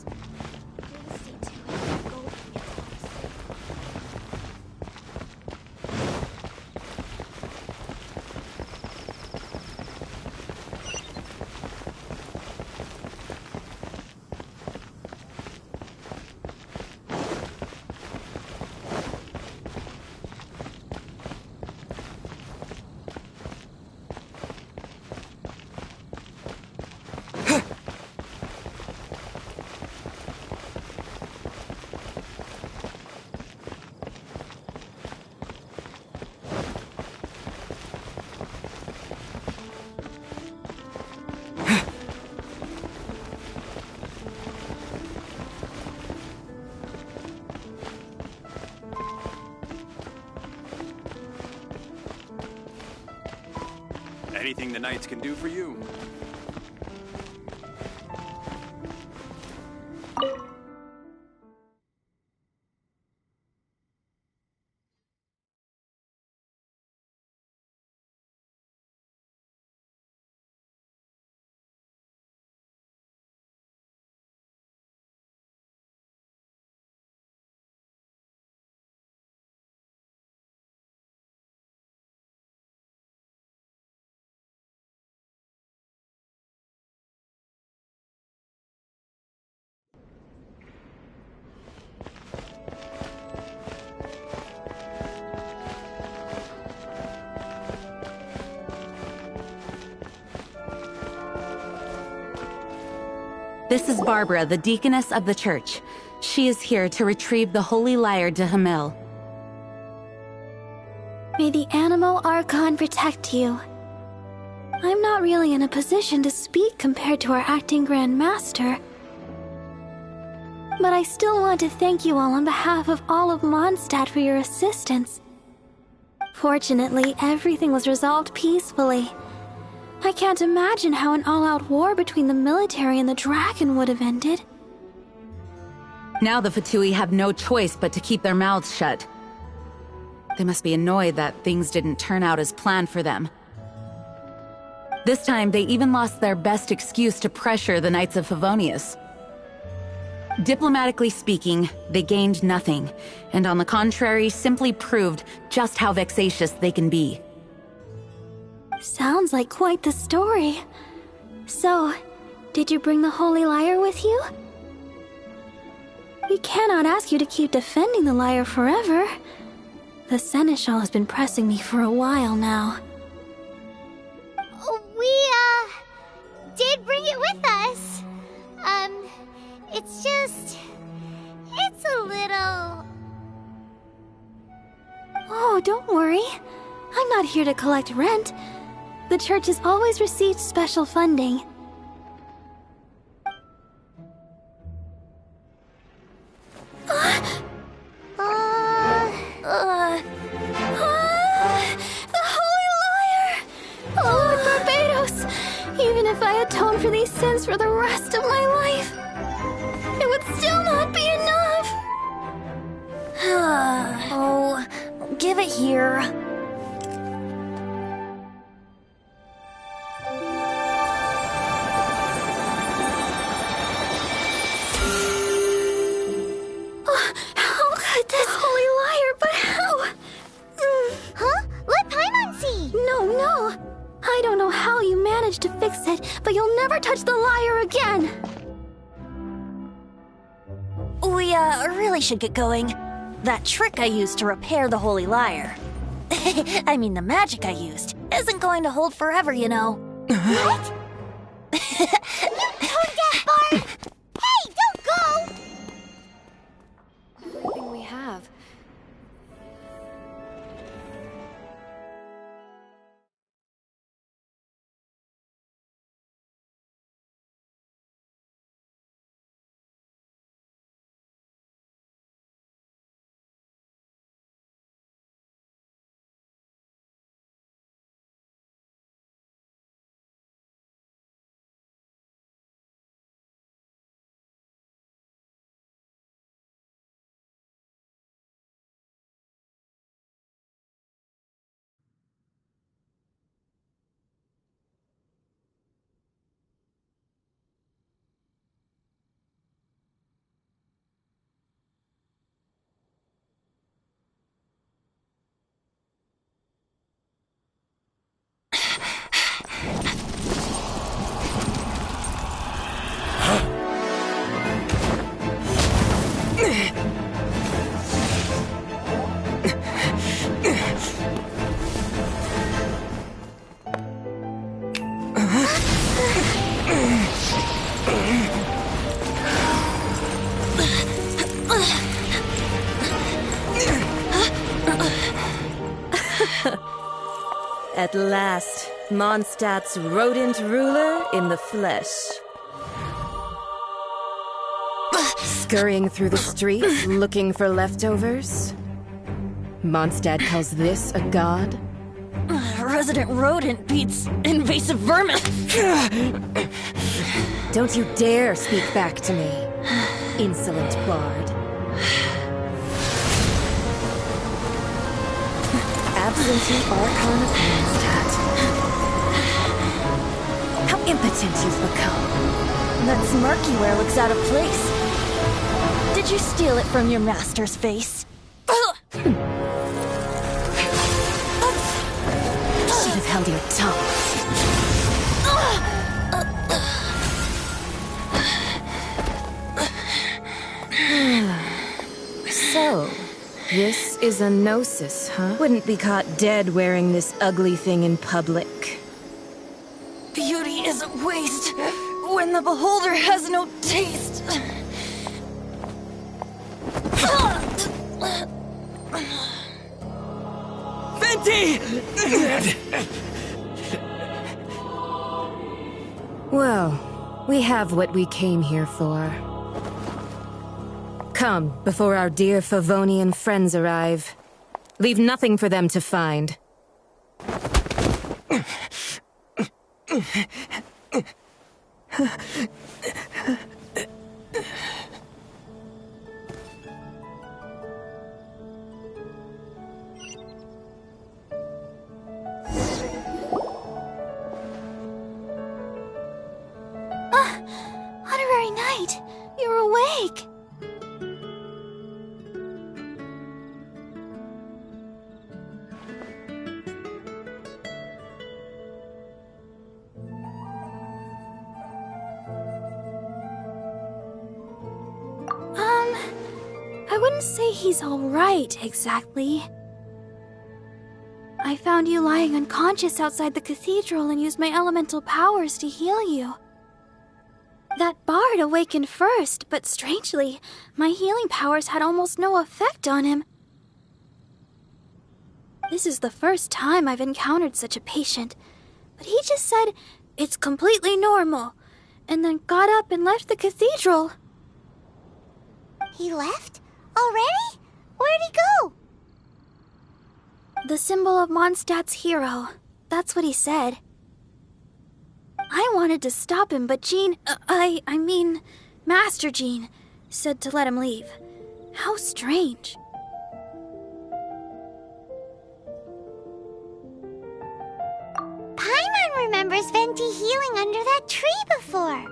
You'll see to it that gold gets lost. Anything the knights can do for you? This is Barbara, the deaconess of the church. She is here to retrieve the holy lyre de Hamel. May the Animo Archon protect you. I'm not really in a position to speak compared to our acting Grand Master. But I still want to thank you all on behalf of all of Mondstadt for your assistance. Fortunately, everything was resolved peacefully. I can't imagine how an all-out war between the military and the dragon would have ended. Now the Fatui have no choice but to keep their mouths shut. They must be annoyed that things didn't turn out as planned for them. This time, they even lost their best excuse to pressure the Knights of Favonius. Diplomatically speaking, they gained nothing, and on the contrary, simply proved just how vexatious they can be. Sounds like quite the story. So, did you bring the Holy Lyre with you? We cannot ask you to keep defending the lyre forever. The Seneschal has been pressing me for a while now. We, did bring it with us. It's just... it's a little... Oh, don't worry. I'm not here to collect rent. The church has always received special funding. The Holy Lyre! Lord Barbados! Even if I atone for these sins for the rest of my life, it would still not be enough! Oh, give it here. To fix it, but you'll never touch the lyre again! We, really should get going. That trick I used to repair the Holy Lyre. I mean, the magic I used isn't going to hold forever, you know. What? You tone-deaf bard! Hey, don't go! Everything we have. At last, Mondstadt's rodent ruler in the flesh. Scurrying through the streets, looking for leftovers? Mondstadt calls this a god? resident rodent beats invasive vermin. Don't you dare speak back to me, insolent bard. Absentee Archon of Mondstadt. How impotent you've become. That smirk you wear looks out of place. Did you steal it from your master's face? Should have held your tongue. So, this is a gnosis, huh? Wouldn't be caught dead wearing this ugly thing in public. Beauty is a waste when the beholder has no taste. Venti! Well, we have what we came here for. Come, before our dear Favonian friends arrive. Leave nothing for them to find. Honorary Knight, you're awake. I wouldn't say he's alright, exactly. I found you lying unconscious outside the cathedral and used my elemental powers to heal you. That bard awakened first, but strangely, my healing powers had almost no effect on him. This is the first time I've encountered such a patient, but he just said, "It's completely normal," and then got up and left the cathedral. He left? Already? Where'd he go? The symbol of Mondstadt's hero. That's what he said. I wanted to stop him, but Jean, I mean, Master Jean, said to let him leave. How strange. Paimon remembers Venti healing under that tree before.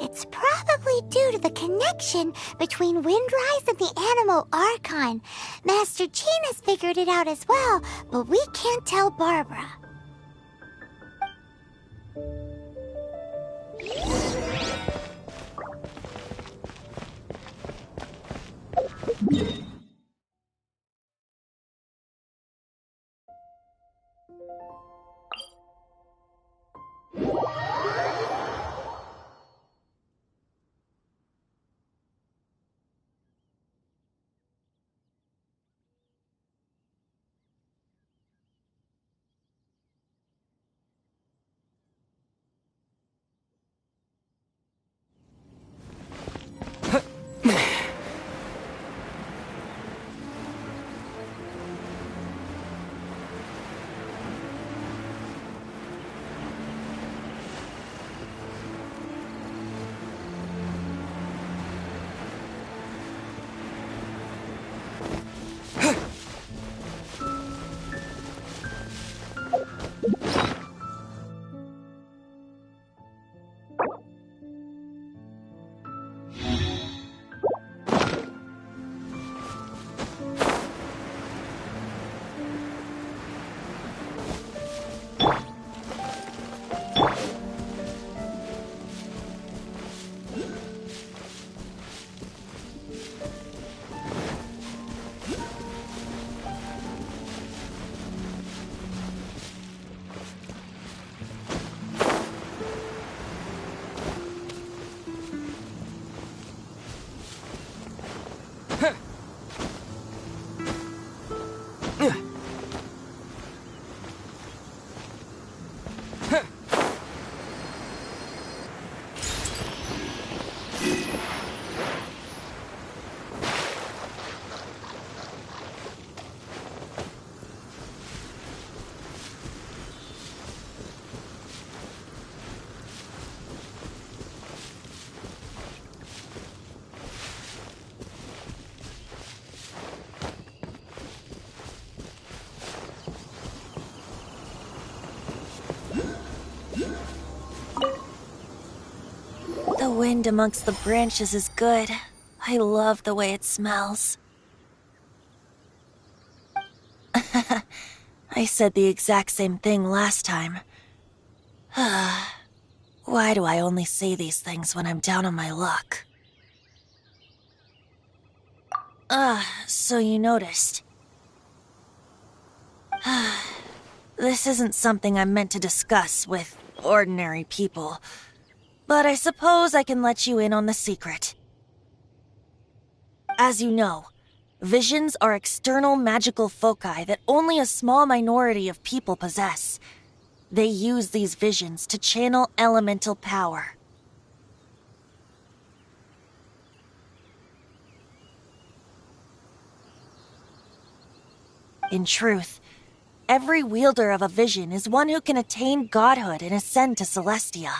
It's probably due to the connection between Windrise and the Animal Archon. Master Jean has figured it out as well, but we can't tell Barbara. wind amongst the branches is good. I love the way it smells. I said the exact same thing last time. Why do I only say these things when I'm down on my luck? So you noticed. This isn't something I'm meant to discuss with ordinary people, but I suppose I can let you in on the secret. As you know, visions are external magical foci that only a small minority of people possess. They use these visions to channel elemental power. In truth, every wielder of a vision is one who can attain godhood and ascend to Celestia.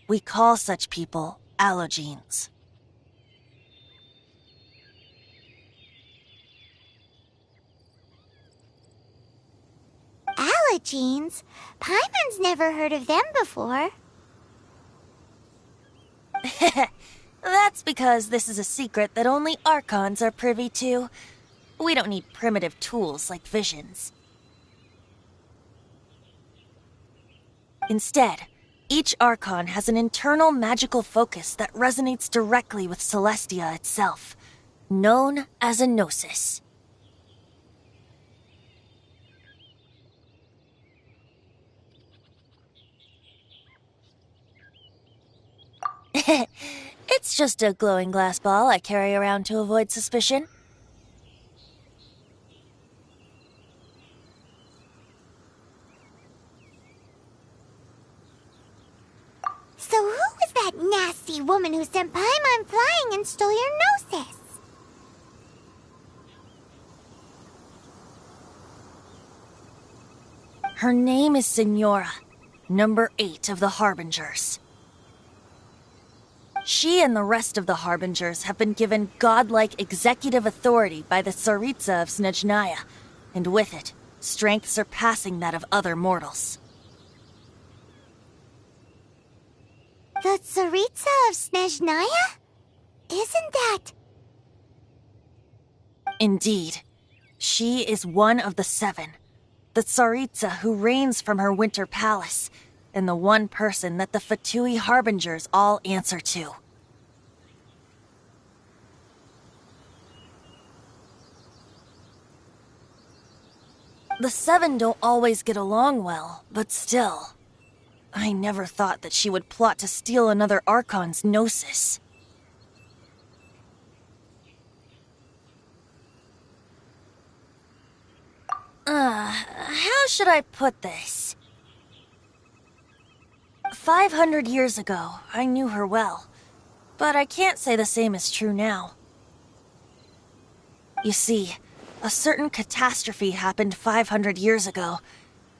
We call such people allogenes. Allogenes? Paimon's never heard of them before. That's because this is a secret that only Archons are privy to. We don't need primitive tools like visions. Instead, each Archon has an internal magical focus that resonates directly with Celestia itself, known as a gnosis. It's just a glowing glass ball I carry around to avoid suspicion. So who was that nasty woman who sent Paimon flying and stole your gnosis? Her name is Senora, number 8 of the Harbingers. She and the rest of the Harbingers have been given godlike executive authority by the Tsaritsa of Snezhnaya, and with it, strength surpassing that of other mortals. The Tsaritsa of Snezhnaya? Isn't that... Indeed. She is one of the 7, the Tsaritsa who reigns from her winter palace, and the one person that the Fatui Harbingers all answer to. The 7 don't always get along well, but still. I never thought that she would plot to steal another Archon's gnosis. How should I put this? 500 years ago, I knew her well, but I can't say the same is true now. You see, a certain catastrophe happened 500 years ago,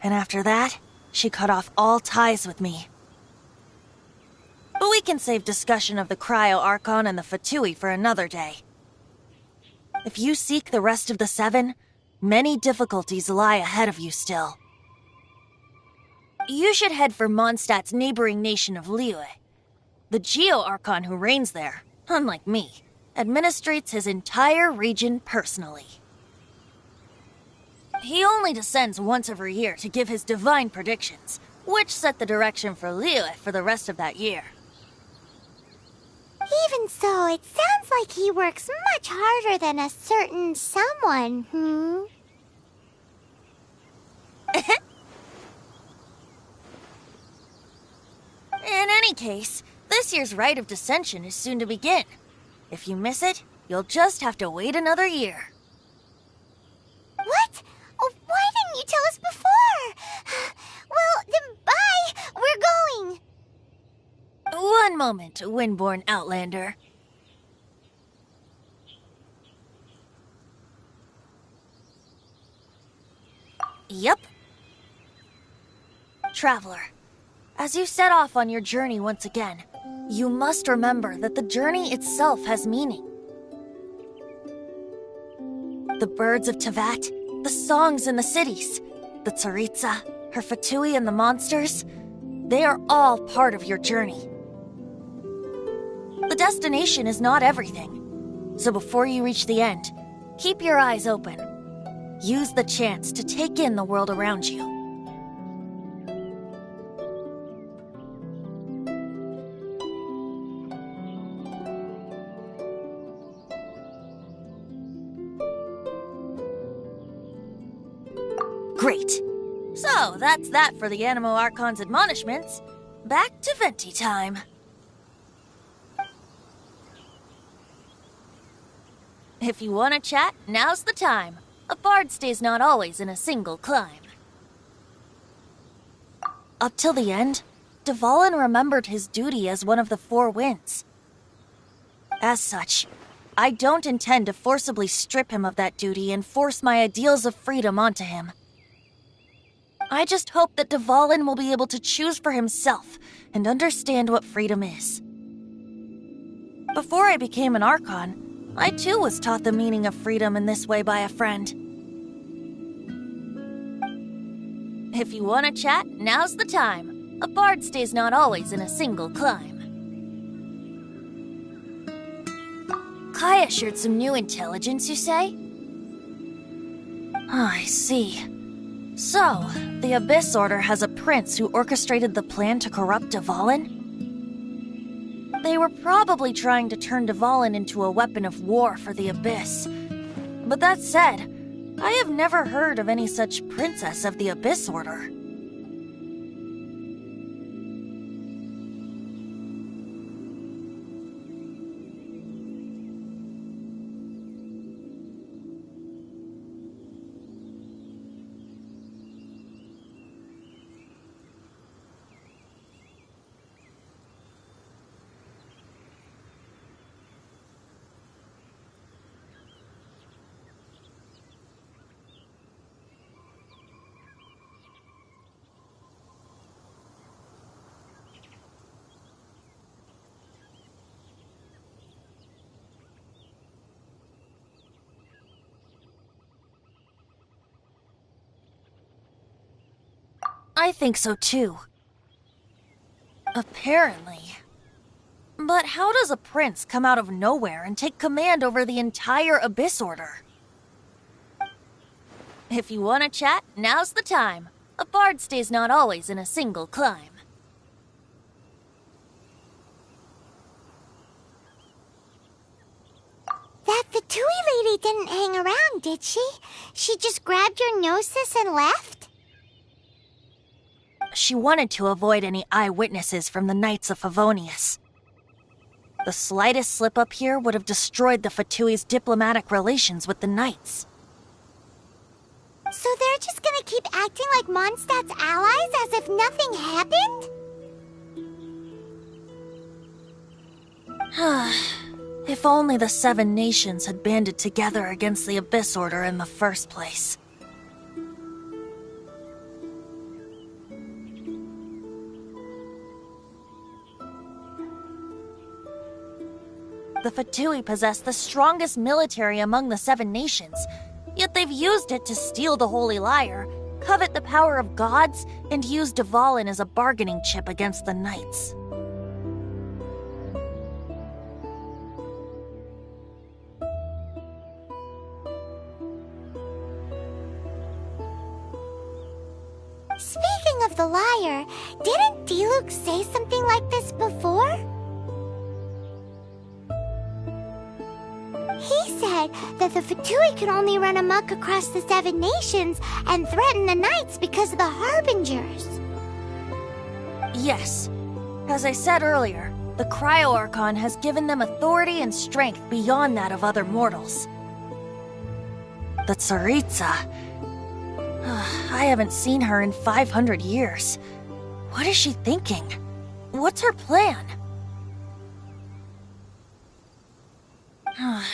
and after that, she cut off all ties with me. But we can save discussion of the Cryo-Archon and the Fatui for another day. If you seek the rest of the 7, many difficulties lie ahead of you still. You should head for Mondstadt's neighboring nation of Liyue. The Geo-Archon who reigns there, unlike me, administrates his entire region personally. He only descends once every year to give his divine predictions, which set the direction for Liyue for the rest of that year. Even so, it sounds like he works much harder than a certain someone, In any case, this year's Rite of Descension is soon to begin. If you miss it, you'll just have to wait another year. What? Oh, why didn't you tell us before? Well, then bye! We're going! One moment, Windborn Outlander. Yep. Traveler, as you set off on your journey once again, you must remember that the journey itself has meaning. The birds of Tevat, the songs in the cities, the Tsaritsa, her Fatui and the monsters, they are all part of your journey. The destination is not everything. So before you reach the end, keep your eyes open. Use the chance to take in the world around you. Great. So, that's that for the Animo Archon's admonishments. Back to Venti time. If you want to chat, now's the time. A bard stays not always in a single climb. Up till the end, Dvalin remembered his duty as one of the Four Winds. As such, I don't intend to forcibly strip him of that duty and force my ideals of freedom onto him. I just hope that Dvalin will be able to choose for himself and understand what freedom is. Before I became an Archon, I too was taught the meaning of freedom in this way by a friend. If you want to chat, now's the time. A bard stays not always in a single climb. Kaya shared some new intelligence, you say? Oh, I see. So, the Abyss Order has a prince who orchestrated the plan to corrupt Dvalin? They were probably trying to turn Dvalin into a weapon of war for the Abyss. But that said, I have never heard of any such princess of the Abyss Order. I think so too. Apparently. But how does a prince come out of nowhere and take command over the entire Abyss Order? If you want to chat, now's the time. A bard stays not always in a single climb. That Fatui lady didn't hang around, did she? She just grabbed your gnosis and left? She wanted to avoid any eyewitnesses from the Knights of Favonius. The slightest slip-up here would have destroyed the Fatui's diplomatic relations with the Knights. So they're just gonna keep acting like Mondstadt's allies as if nothing happened? If only the Seven Nations had banded together against the Abyss Order in the first place. The Fatui possess the strongest military among the Seven Nations, yet they've used it to steal the Holy Lyre, covet the power of gods, and use Dvalin as a bargaining chip against the Knights. Speaking of the lyre, didn't Diluc say something like this before? He said that the Fatui could only run amok across the Seven Nations and threaten the Knights because of the Harbingers. Yes. As I said earlier, the Cryo-Archon has given them authority and strength beyond that of other mortals. The Tsaritsa... I haven't seen her in 500 years. What is she thinking? What's her plan?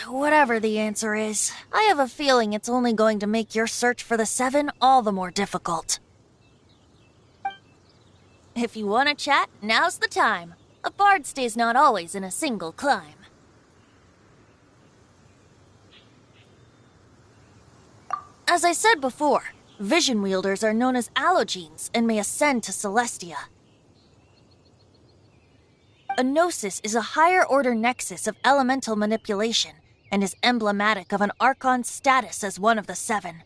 Whatever the answer is, I have a feeling it's only going to make your search for the Seven all the more difficult. If you want to chat, now's the time. A bard stays not always in a single climb. As I said before, vision wielders are known as allogenes and may ascend to Celestia. a gnosis is a higher-order nexus of elemental manipulation and is emblematic of an Archon's status as one of the seven.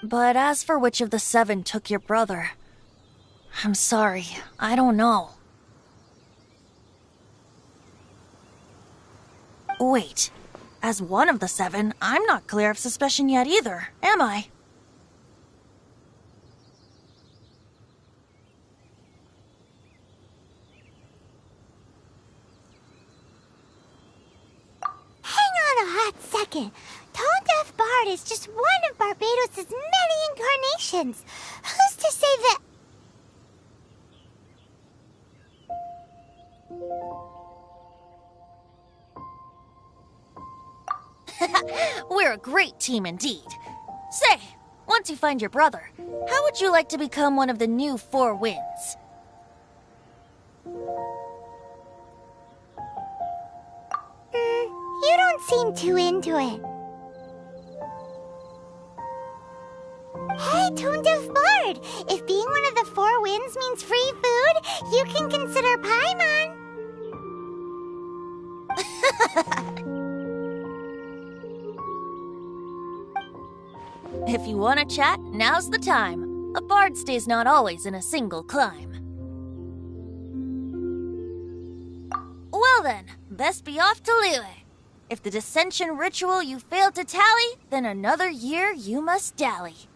But as for which of the seven took your brother, I'm sorry, I don't know. Wait, as one of the seven, I'm not clear of suspicion yet either, am I? Hang on a hot second. Tone Deaf Bard is just one of Barbados' many incarnations. Who's to say that... We're a great team indeed. Say, once you find your brother, how would you like to become one of the new Four Winds? You don't seem too into it. Hey, Tone Deaf Bard! If being one of the Four Winds means free food, you can consider Paimon. If you want to chat, now's the time. A bard stays not always in a single clime. Well then, best be off to Liyue. If the dissension ritual you failed to tally, then another year you must dally.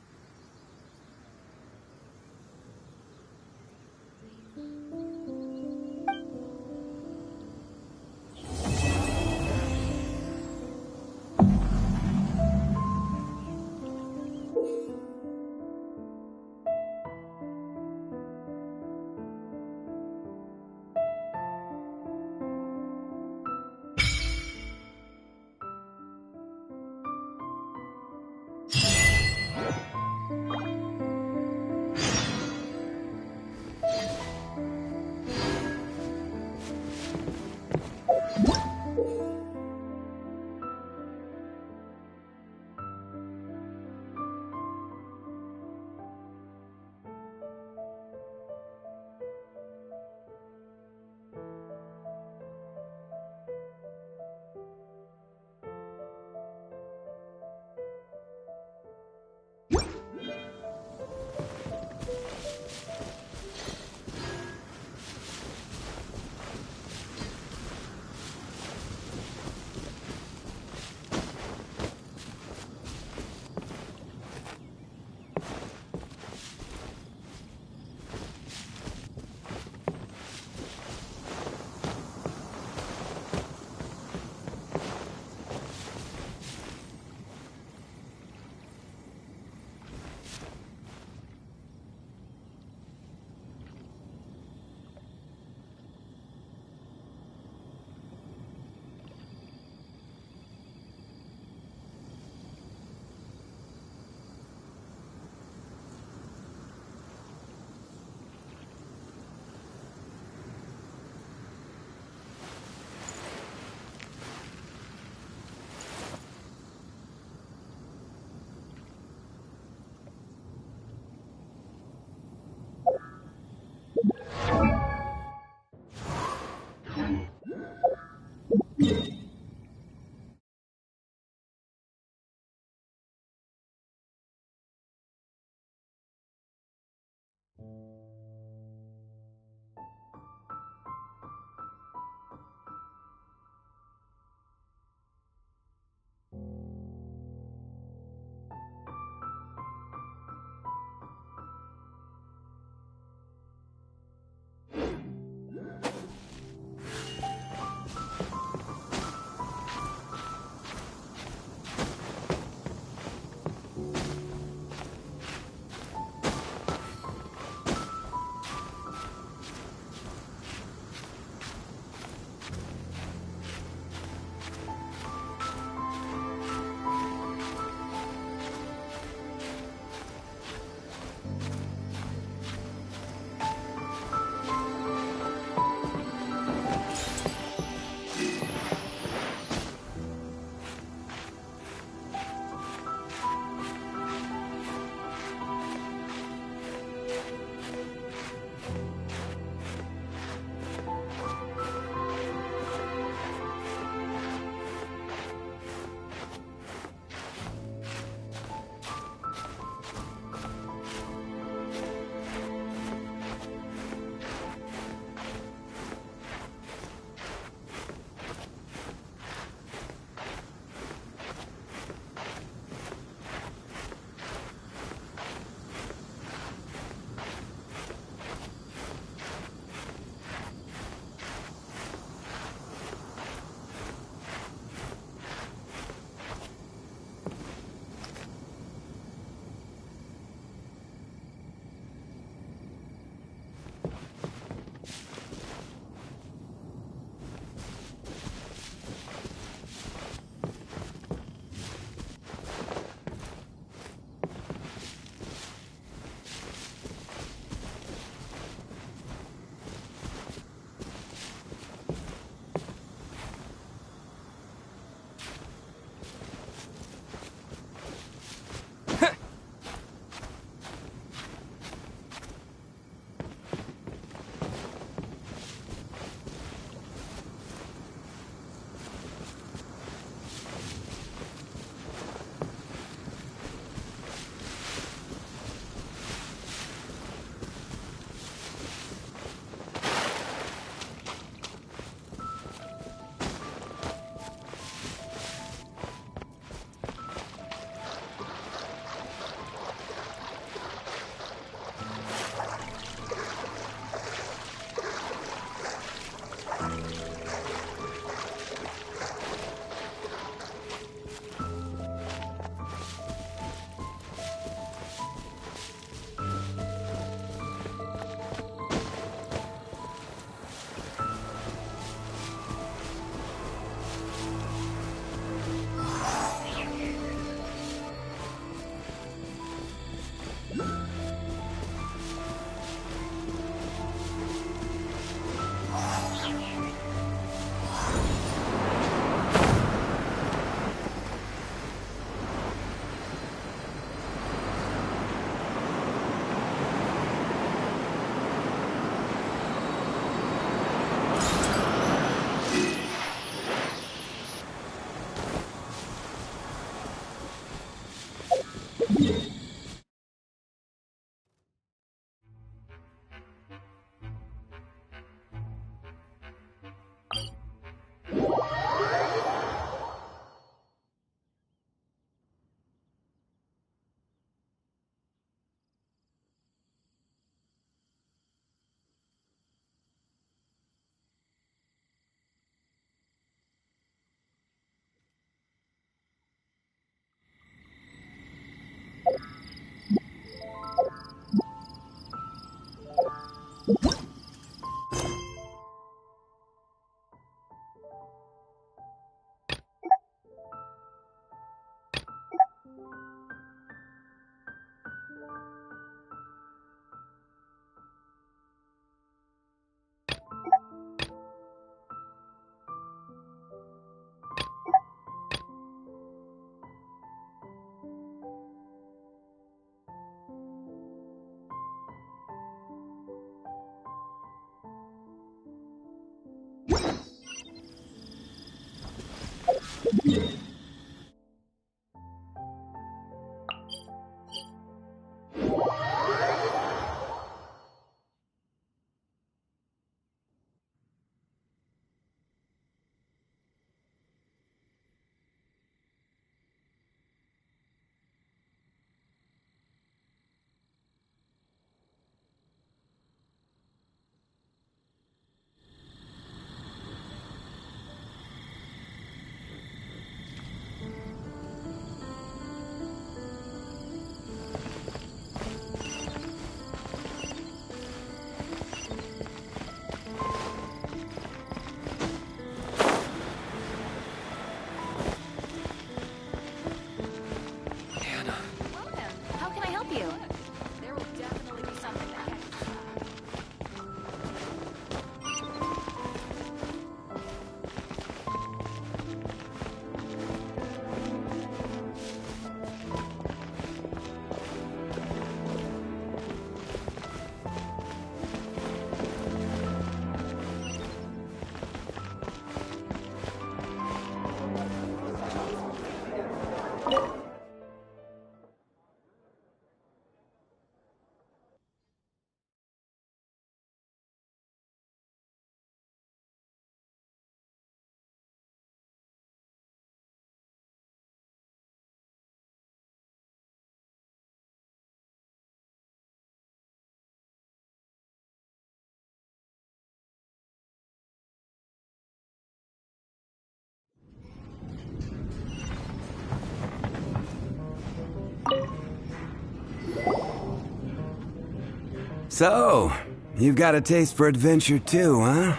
So, you've got a taste for adventure too, huh?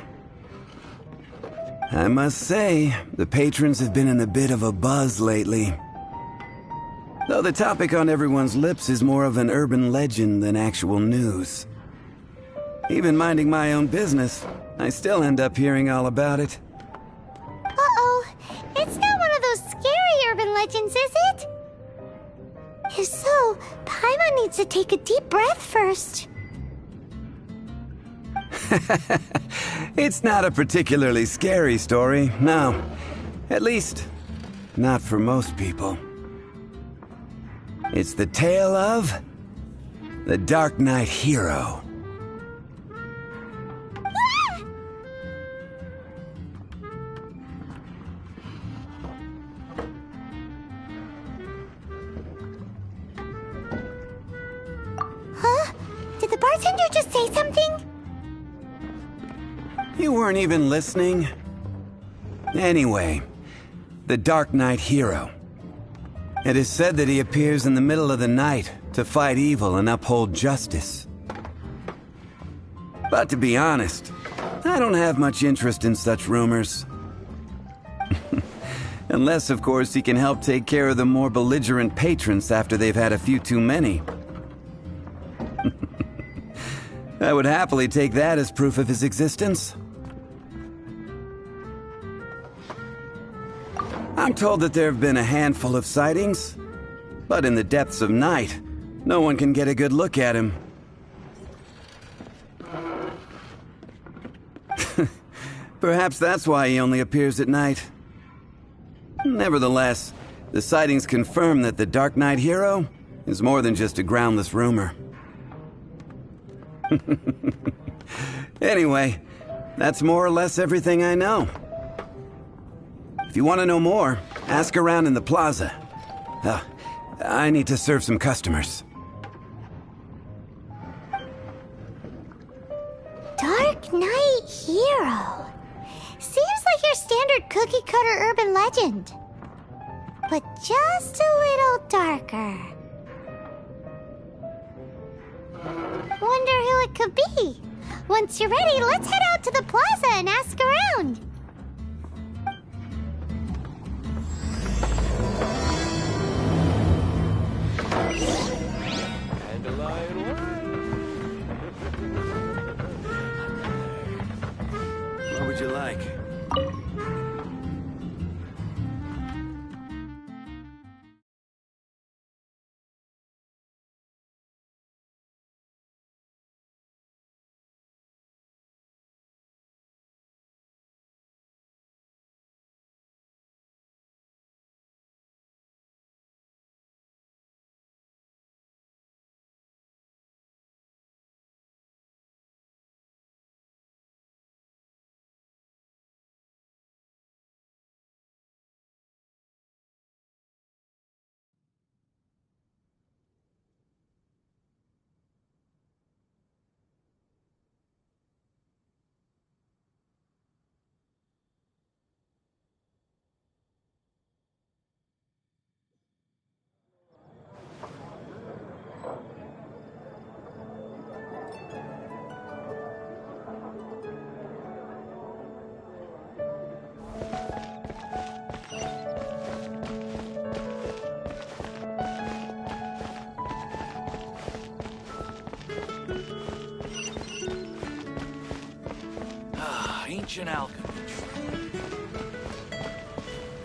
I must say, the patrons have been in a bit of a buzz lately. Though the topic on everyone's lips is more of an urban legend than actual news. Even minding my own business, I still end up hearing all about it. Uh-oh. It's not one of those scary urban legends, is it? If so, Paimon needs to take a deep breath first. It's not a particularly scary story, no. At least, not for most people. It's the tale of the Dark Knight hero. Huh? Did the bartender just say something? You weren't even listening. Anyway, the Dark Knight hero. It is said that he appears in the middle of the night to fight evil and uphold justice. But to be honest, I don't have much interest in such rumors. Unless, of course, he can help take care of the more belligerent patrons after they've had a few too many. I would happily take that as proof of his existence. I'm told that there have been a handful of sightings, but in the depths of night, no one can get a good look at him. Perhaps that's why he only appears at night. Nevertheless, the sightings confirm that the Dark Knight hero is more than just a groundless rumor. Anyway, that's more or less everything I know. If you want to know more, ask around in the plaza. I need to serve some customers. Dark Knight Hero. Seems like your standard cookie-cutter urban legend. But just a little darker. Wonder who it could be. Once you're ready, let's head out to the plaza and ask around. What would you like? Ancient alchemy.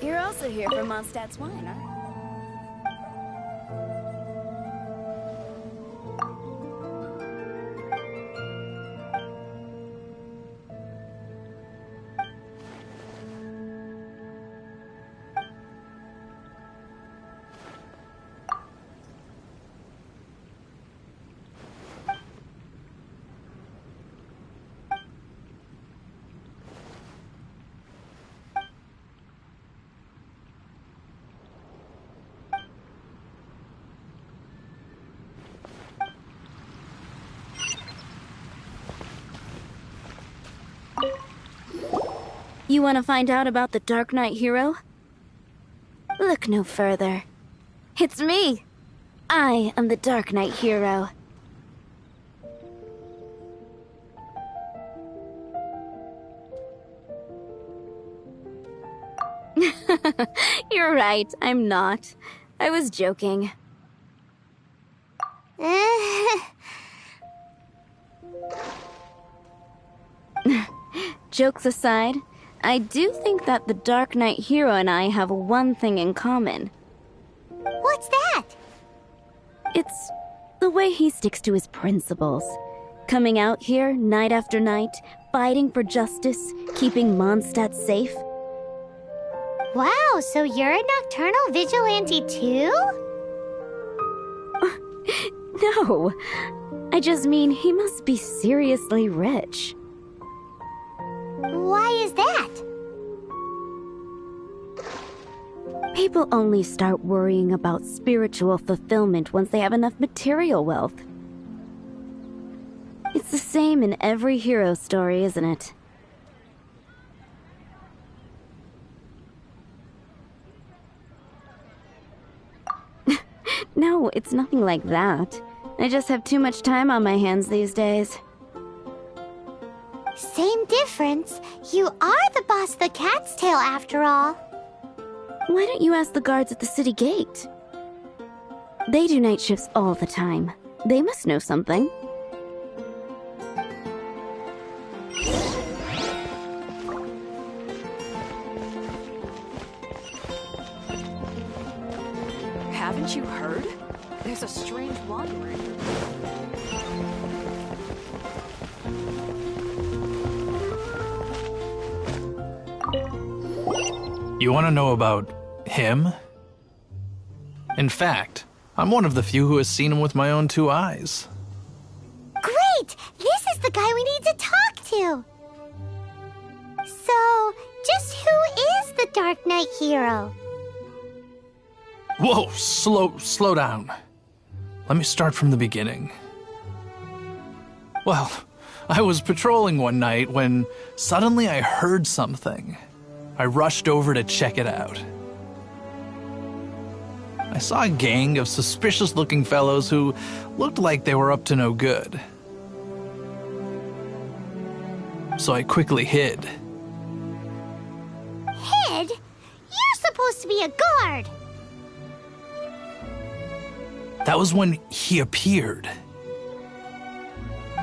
You're also here for Mondstadt's wine, aren't you? You want to find out about the Dark Knight Hero? Look no further. It's me! I am the Dark Knight Hero. You're right, I'm not. I was joking. Jokes aside, I do think that the Dark Knight Hero and I have one thing in common. What's that? It's the way he sticks to his principles. Coming out here night after night, fighting for justice, keeping Mondstadt safe. Wow, so you're a nocturnal vigilante too? No, I just mean he must be seriously rich. Why is that? People only start worrying about spiritual fulfillment once they have enough material wealth. It's the same in every hero story, isn't it? No, it's nothing like that. I just have too much time on my hands these days. Same difference. You are the boss of the Cat's Tail after all. Why don't you ask the guards at the city gate? They do night shifts all the time. They must know something. Haven't you heard? There's a strange wanderer. You want to know about him? In fact, I'm one of the few who has seen him with my own 2 eyes. Great! This is the guy we need to talk to! So, just who is the Dark Knight hero? Whoa, slow down. Let me start from the beginning. Well, I was patrolling one night when suddenly I heard something. I rushed over to check it out. I saw a gang of suspicious-looking fellows who looked like they were up to no good. So I quickly hid. Hid? You're supposed to be a guard! That was when he appeared.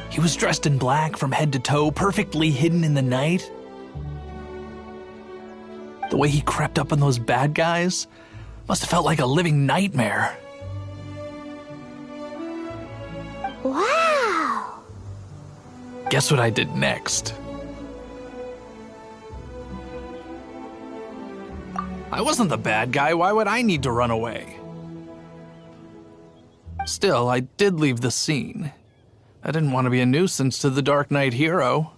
He was dressed in black from head to toe, perfectly hidden in the night. The way he crept up on those bad guys must have felt like a living nightmare. Wow! Guess what I did next? I wasn't the bad guy. Why would I need to run away? Still, I did leave the scene. I didn't want to be a nuisance to the Dark Knight hero.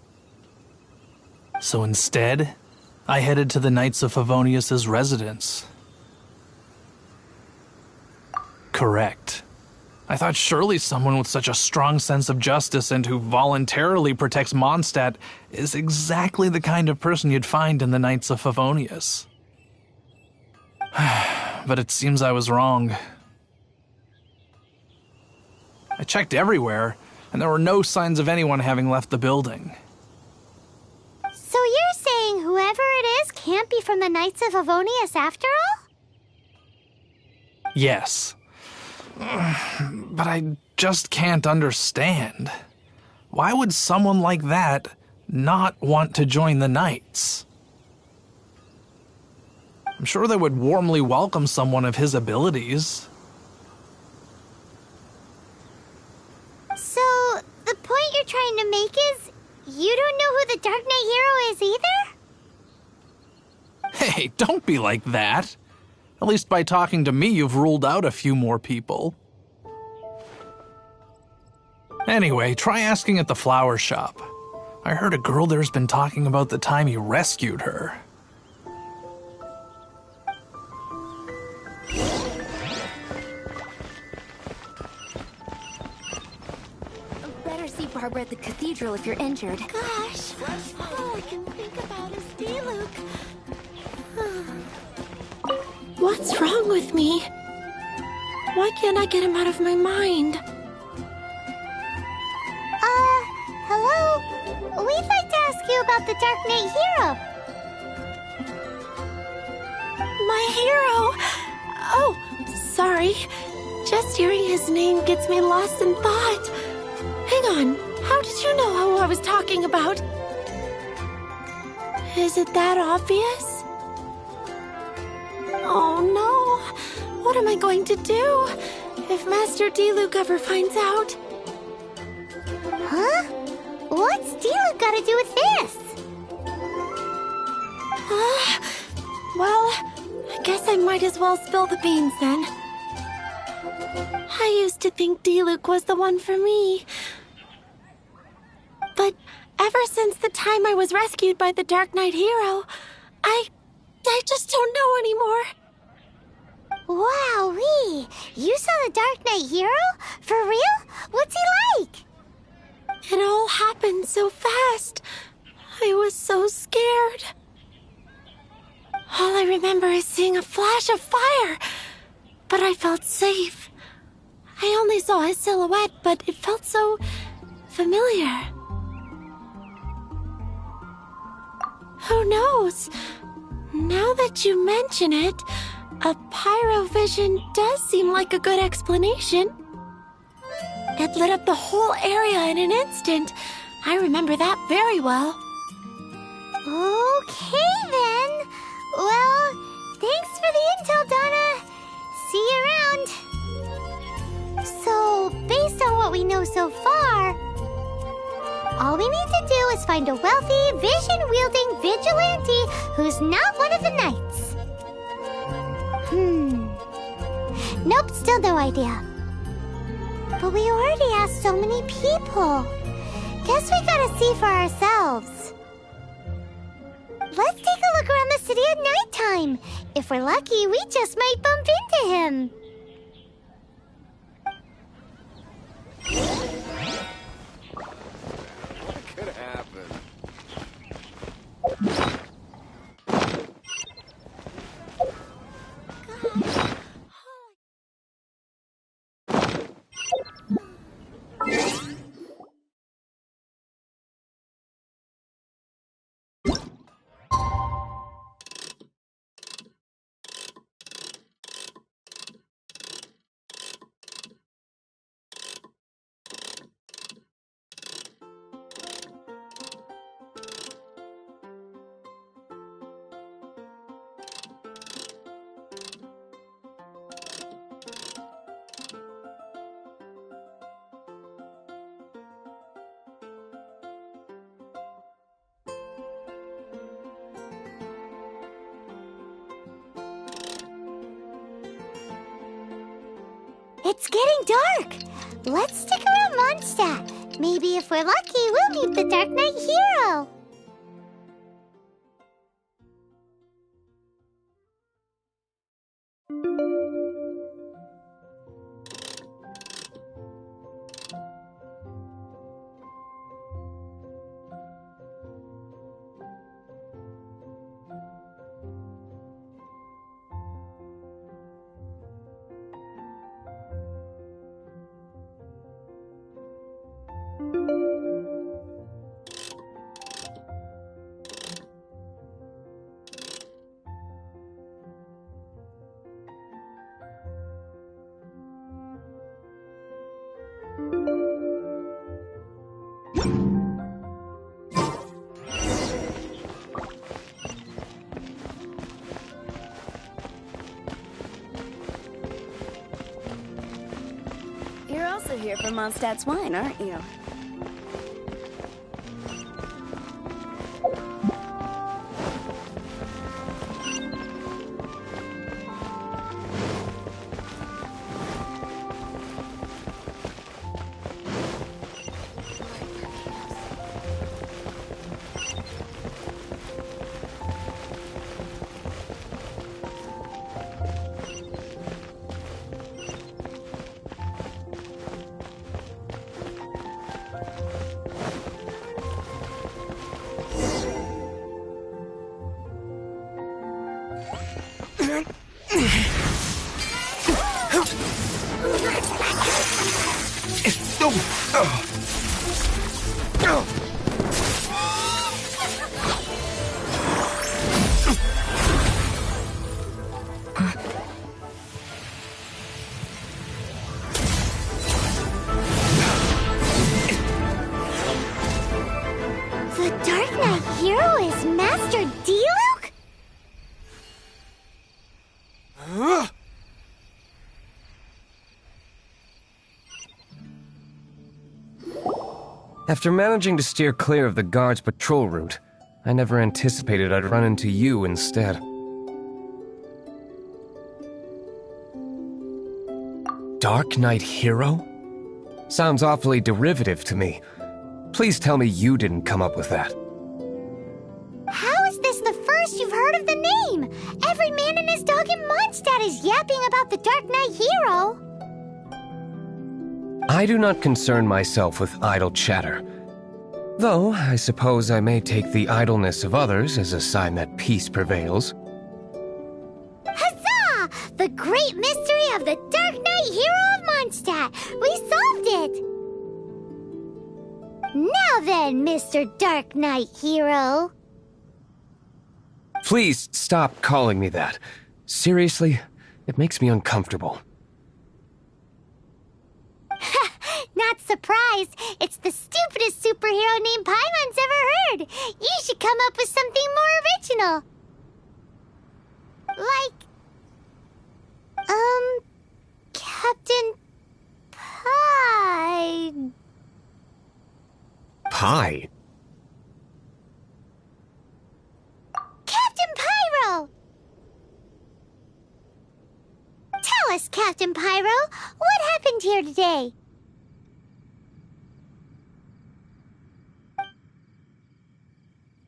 So instead, I headed to the Knights of Favonius' residence. Correct. I thought surely someone with such a strong sense of justice and who voluntarily protects Mondstadt is exactly the kind of person you'd find in the Knights of Favonius. But it seems I was wrong. I checked everywhere, and there were no signs of anyone having left the building. So you're saying whoever it is can't be from the Knights of Favonius after all? Yes. But I just can't understand. Why would someone like that not want to join the Knights? I'm sure they would warmly welcome someone of his abilities. So, the point you're trying to make is, you don't know who the Dark Knight hero is either? Hey, don't be like that. At least by talking to me, you've ruled out a few more people. Anyway, try asking at the flower shop. I heard a girl there's been talking about the time you rescued her. Better see Barbara at the cathedral if you're injured. Gosh, all I can think about is D-Luke. What's wrong with me? Why can't I get him out of my mind? Hello? We'd like to ask you about the Dark Knight hero. My hero? Oh, sorry. Just hearing his name gets me lost in thought. Hang on, how did you know who I was talking about? Is it that obvious? Oh no, what am I going to do if Master D-Luke ever finds out? Huh? What's D-Luke got to do with this? Well, I guess I might as well spill the beans then. I used to think D-Luke was the one for me. But ever since the time I was rescued by the Dark Knight hero, I just don't know anymore. Wowee! You saw the Dark Knight hero? For real? What's he like? It all happened so fast. I was so scared. All I remember is seeing a flash of fire, but I felt safe. I only saw his silhouette, but it felt so familiar. Who knows? Now that you mention it, a pyrovision does seem like a good explanation. It lit up the whole area in an instant. I remember that very well. Okay, then. Well, thanks for the intel, Donna. See you around. So, based on what we know so far, all we need to do is find a wealthy, vision-wielding vigilante who's not one of the knights. Nope, still no idea. But we already asked so many people. Guess we gotta see for ourselves. Let's take a look around the city at nighttime. If we're lucky, we just might bump into him. What could happen? It's getting dark. Let's stick around Mondstadt. Maybe if we're lucky, we'll meet the Dark Knight hero. You're also here for Mondstadt's wine, aren't you? The Dark Knight hero is Master Diluc? After managing to steer clear of the guard's patrol route, I never anticipated I'd run into you instead. Dark Knight hero? Sounds awfully derivative to me. Please tell me you didn't come up with that. How is this the first you've heard of the name? Every man and his dog in Mondstadt is yapping about the Dark Knight hero. I do not concern myself with idle chatter. Though, I suppose I may take the idleness of others as a sign that peace prevails. Huzzah! The great mystery of the Dark Knight hero of Mondstadt! We solved it! Now then, Mr. Dark Knight hero. Please stop calling me that. Seriously, it makes me uncomfortable. Not surprised. It's the stupidest superhero name Paimon's ever heard. You should come up with something more original. Like, Captain Pie. Pie? Captain Pyro! Tell us, Captain Pyro, Hiro. What happened here today?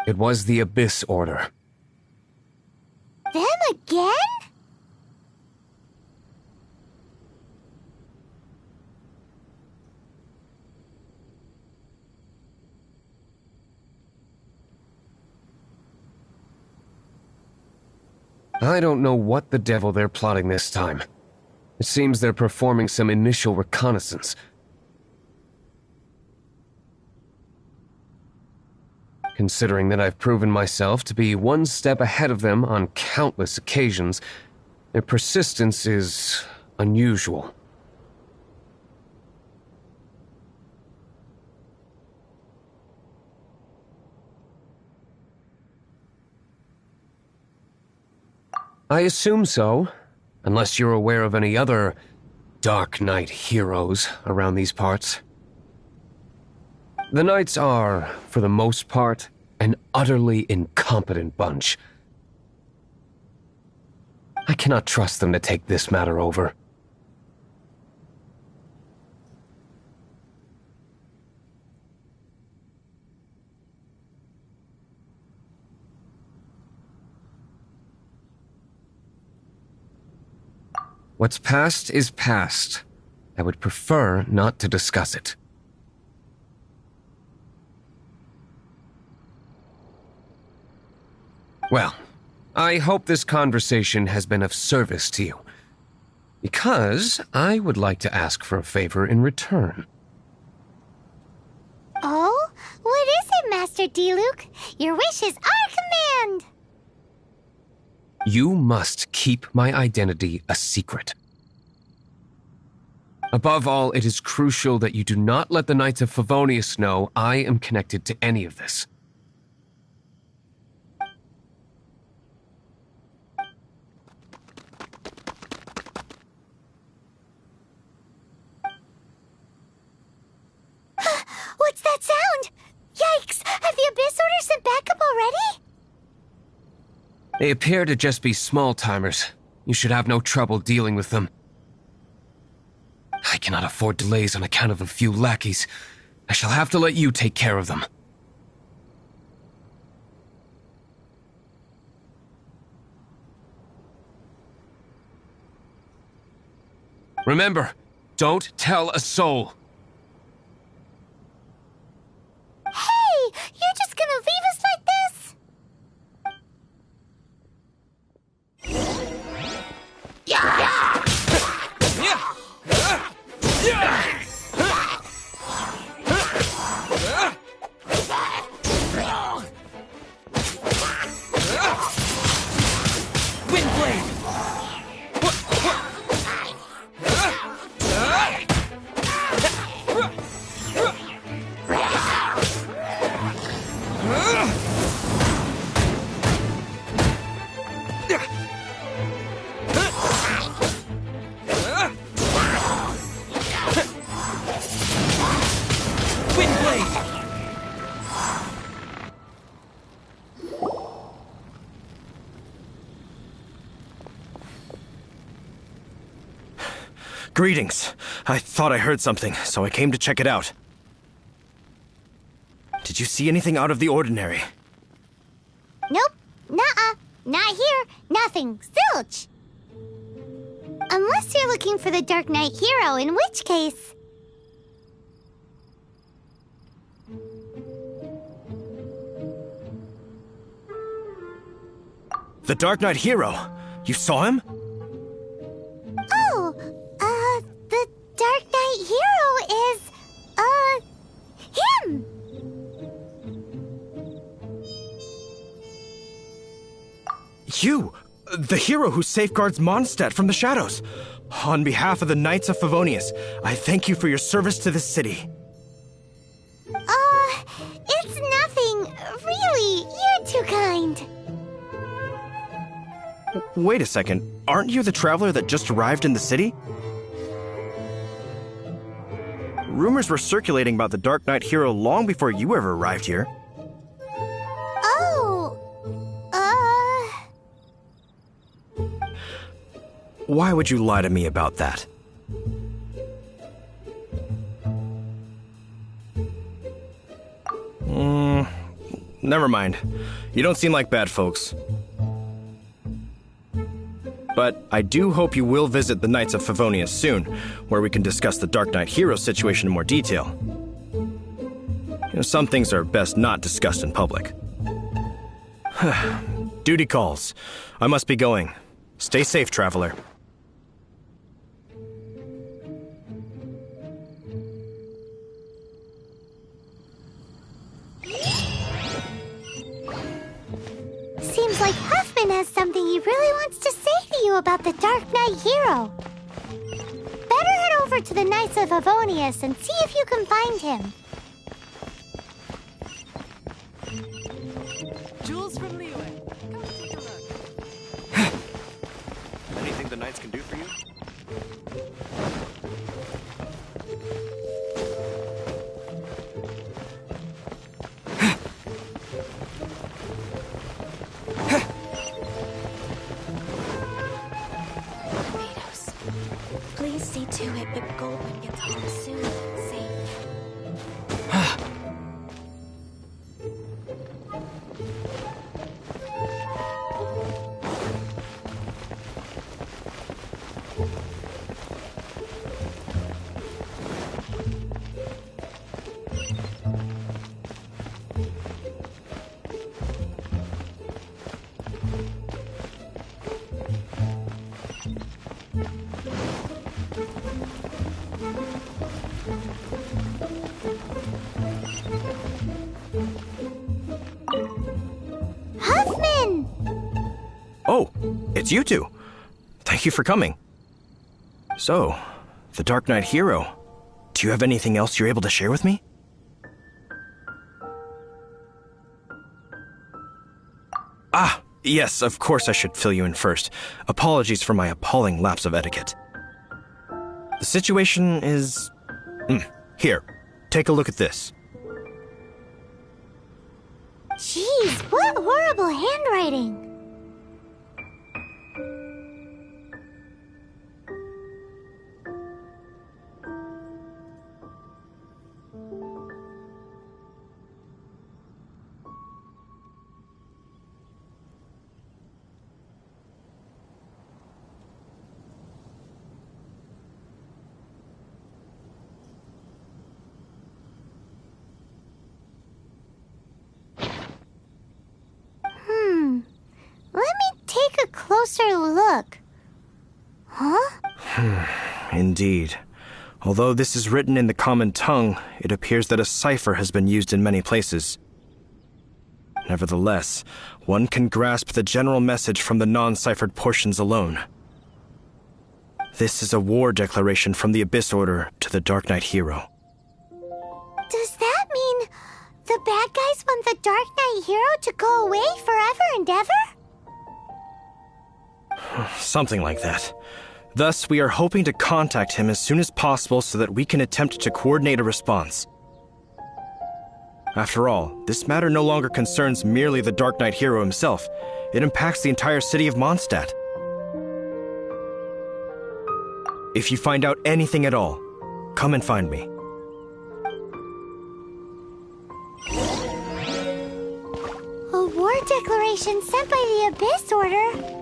It was the Abyss Order. Them again? I don't know what the devil they're plotting this time. It seems they're performing some initial reconnaissance. Considering that I've proven myself to be one step ahead of them on countless occasions, their persistence is unusual. I assume so, unless you're aware of any other Dark Knight heroes around these parts. The Knights are, for the most part, an utterly incompetent bunch. I cannot trust them to take this matter over. What's past is past. I would prefer not to discuss it. Well, I hope this conversation has been of service to you, because I would like to ask for a favor in return. Oh? What is it, Master D-Luke? Your wish is our command! You must keep my identity a secret. Above all, it is crucial that you do not let the Knights of Favonius know I am connected to any of this. What's that sound? Yikes! Have the Abyss Order sent backup already? They appear to just be small-timers. You should have no trouble dealing with them. I cannot afford delays on account of a few lackeys. I shall have to let you take care of them. Remember, don't tell a soul. Hey! You're just gonna leave us like this? Greetings. I thought I heard something, so I came to check it out. Did you see anything out of the ordinary? Nope. Nuh-uh. Not here. Nothing. Zilch. Unless you're looking for the Dark Knight hero, in which case... The Dark Knight hero? You saw him? Oh, the Dark Knight hero is, him! You! The hero who safeguards Mondstadt from the shadows. On behalf of the Knights of Favonius, I thank you for your service to this city. It's nothing. Really, you're too kind. Wait a second. Aren't you the traveler that just arrived in the city? Rumors were circulating about the Dark Knight hero long before you ever arrived here. Oh, Why would you lie to me about that? never mind. You don't seem like bad folks. But I do hope you will visit the Knights of Favonius soon, where we can discuss the Dark Knight hero situation in more detail. Some things are best not discussed in public. Duty calls. I must be going. Stay safe, traveler. Seems like Huffman has something he really wants to say to you about the Dark Knight hero. Better head over to the Knights of Favonius and see if you can find him. Jules from Leeway. Come take a look. Anything the Knights can do for you? Please see to it that Goldman gets home soon and safe. Huffman! Oh, it's you two. Thank you for coming. So, the Dark Knight hero. Do you have anything else you're able to share with me? Ah, yes, of course I should fill you in first. Apologies for my appalling lapse of etiquette. The situation is... Here, take a look at this. Jeez, what horrible handwriting! Let me take a closer look. Huh? Indeed. Although this is written in the common tongue, it appears that a cipher has been used in many places. Nevertheless, one can grasp the general message from the non-ciphered portions alone. This is a war declaration from the Abyss Order to the Dark Knight hero. Does that mean the bad guys want the Dark Knight hero to go away forever and ever? Something like that. Thus, we are hoping to contact him as soon as possible so that we can attempt to coordinate a response. After all, this matter no longer concerns merely the Dark Knight hero himself. It impacts the entire city of Mondstadt. If you find out anything at all, come and find me. A war declaration sent by the Abyss Order?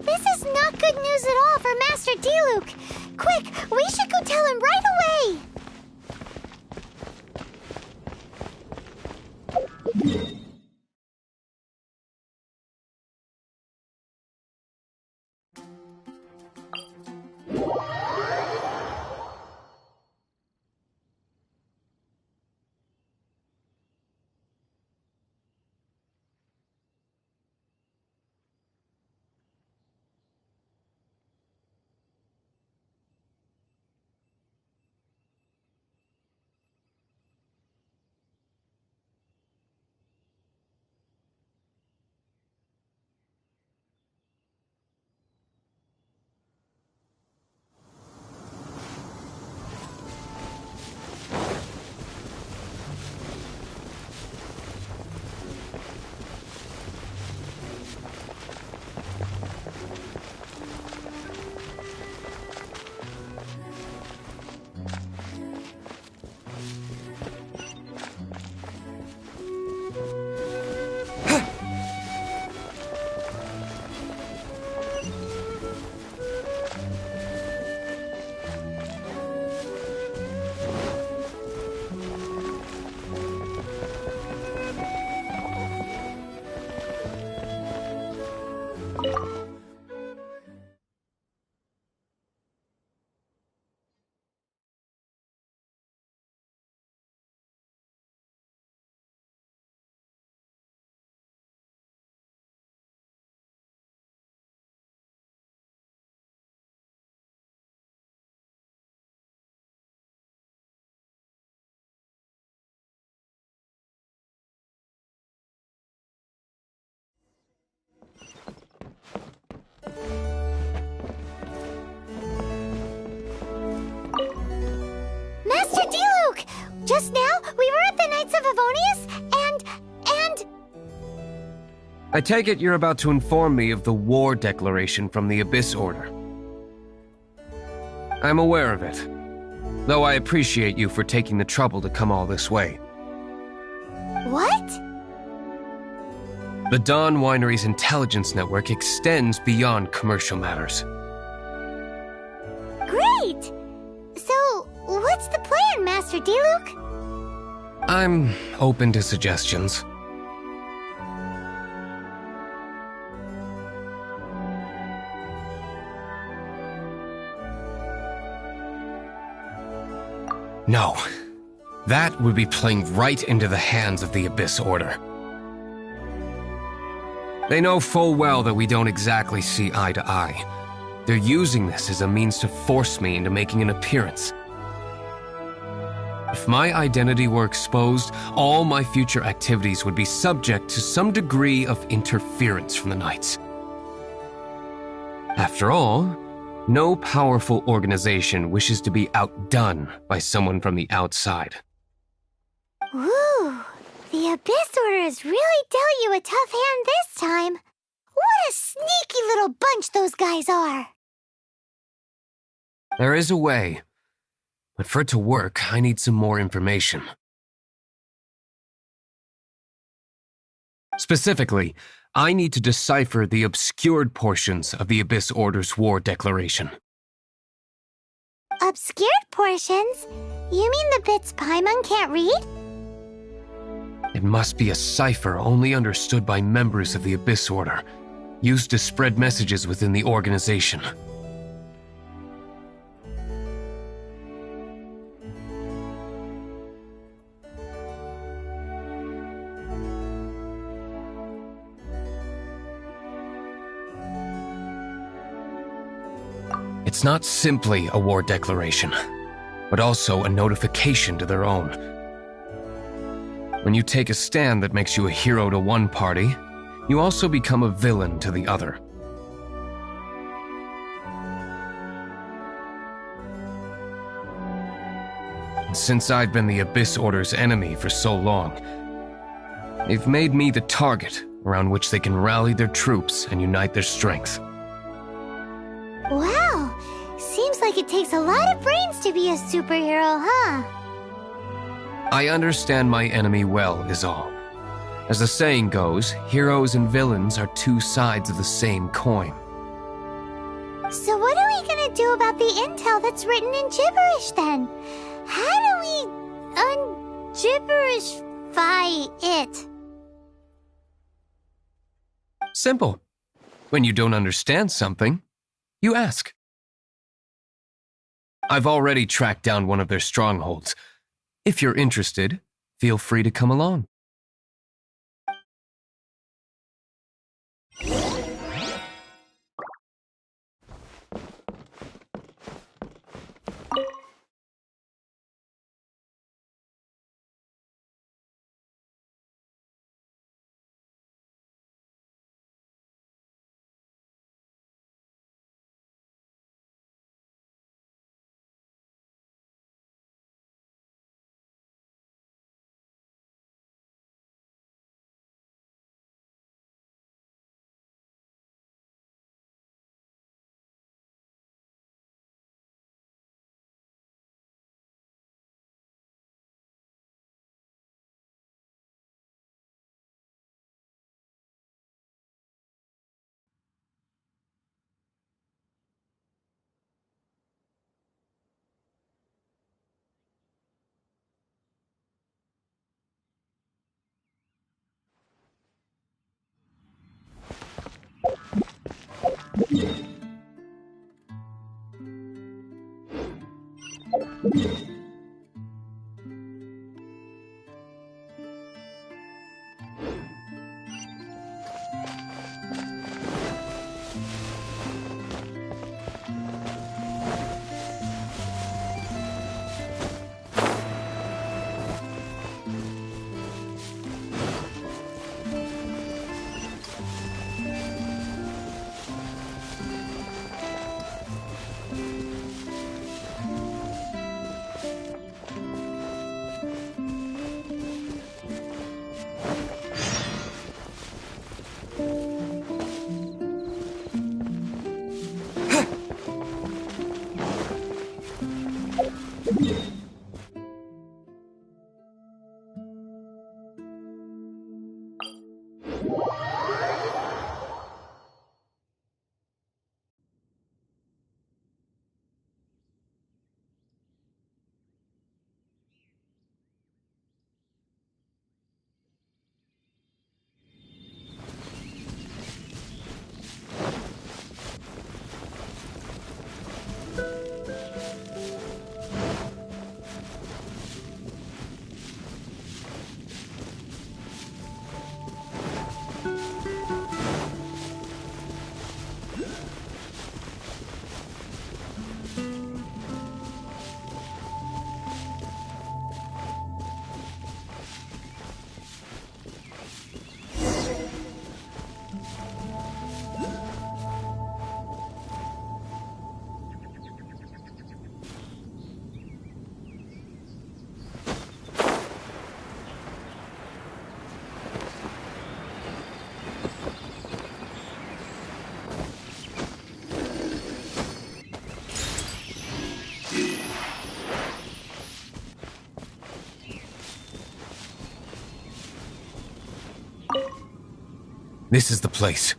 This is not good news at all for Master Diluc. Quick, we should go tell him right away! I take it you're about to inform me of the war declaration from the Abyss Order. I'm aware of it, though I appreciate you for taking the trouble to come all this way. What? The Dawn Winery's intelligence network extends beyond commercial matters. Great! So, what's the plan, Master Diluc? I'm open to suggestions. No. That would be playing right into the hands of the Abyss Order. They know full well that we don't exactly see eye to eye. They're using this as a means to force me into making an appearance. If my identity were exposed, all my future activities would be subject to some degree of interference from the Knights. After all, no powerful organization wishes to be outdone by someone from the outside. Ooh, the Abyss Order has really dealt you a tough hand this time. What a sneaky little bunch those guys are. There is a way, but for it to work, I need some more information. Specifically, I need to decipher the obscured portions of the Abyss Order's war declaration. Obscured portions? You mean the bits Paimon can't read? It must be a cipher only understood by members of the Abyss Order, used to spread messages within the organization. It's not simply a war declaration, but also a notification to their own. When you take a stand that makes you a hero to one party, you also become a villain to the other. And since I've been the Abyss Order's enemy for so long, they've made me the target around which they can rally their troops and unite their strength. Wow, seems like it takes a lot of brains to be a superhero, huh? I understand my enemy well, is all. As the saying goes, heroes and villains are two sides of the same coin. So what are we gonna do about the intel that's written in gibberish then? How do we un-gibberishify it? Simple. When you don't understand something, you ask. I've already tracked down one of their strongholds. If you're interested, feel free to come along. This is the place.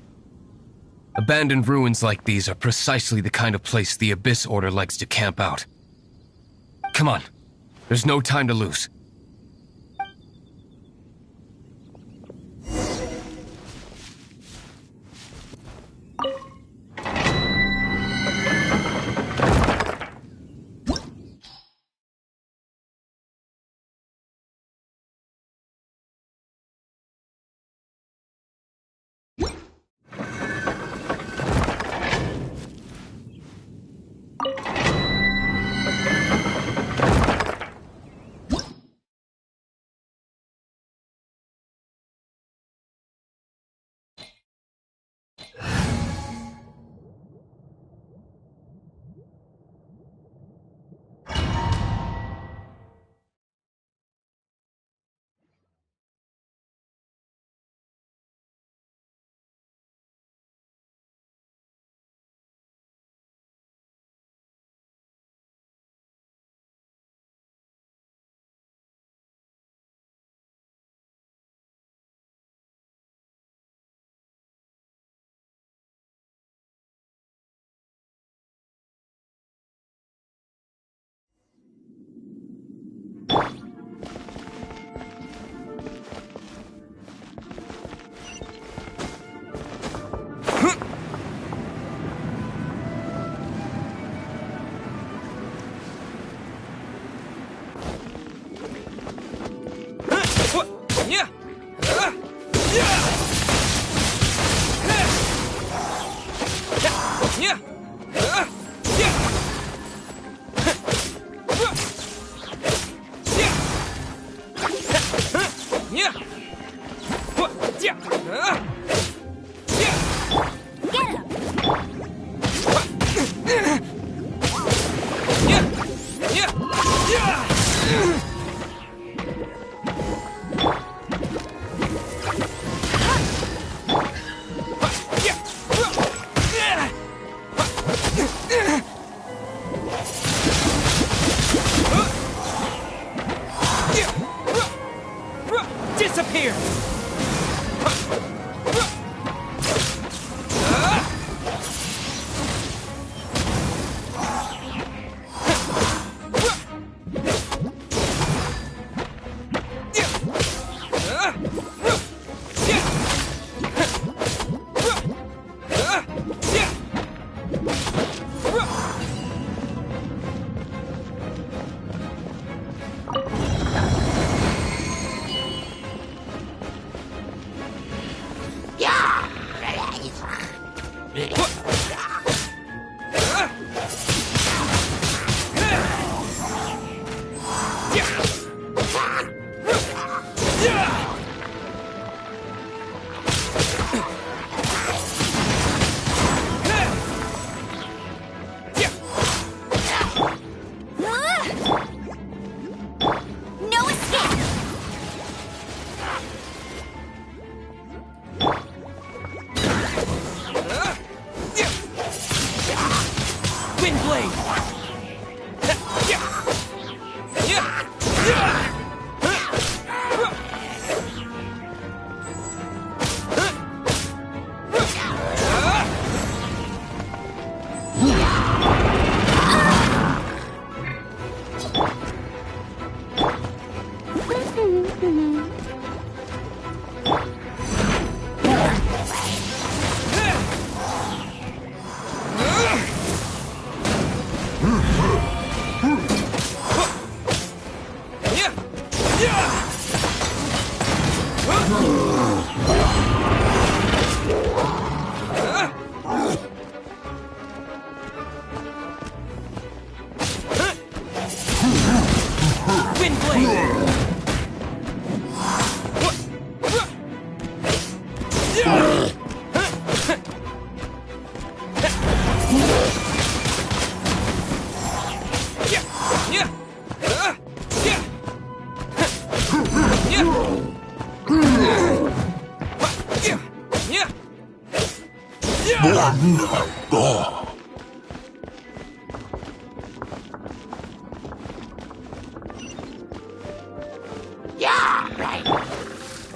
Abandoned ruins like these are precisely the kind of place the Abyss Order likes to camp out. Come on. There's no time to lose.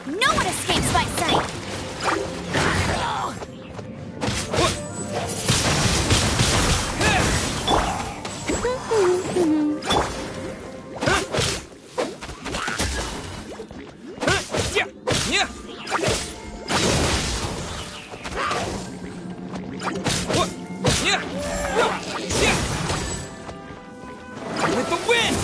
No one escapes by sight! With the wind!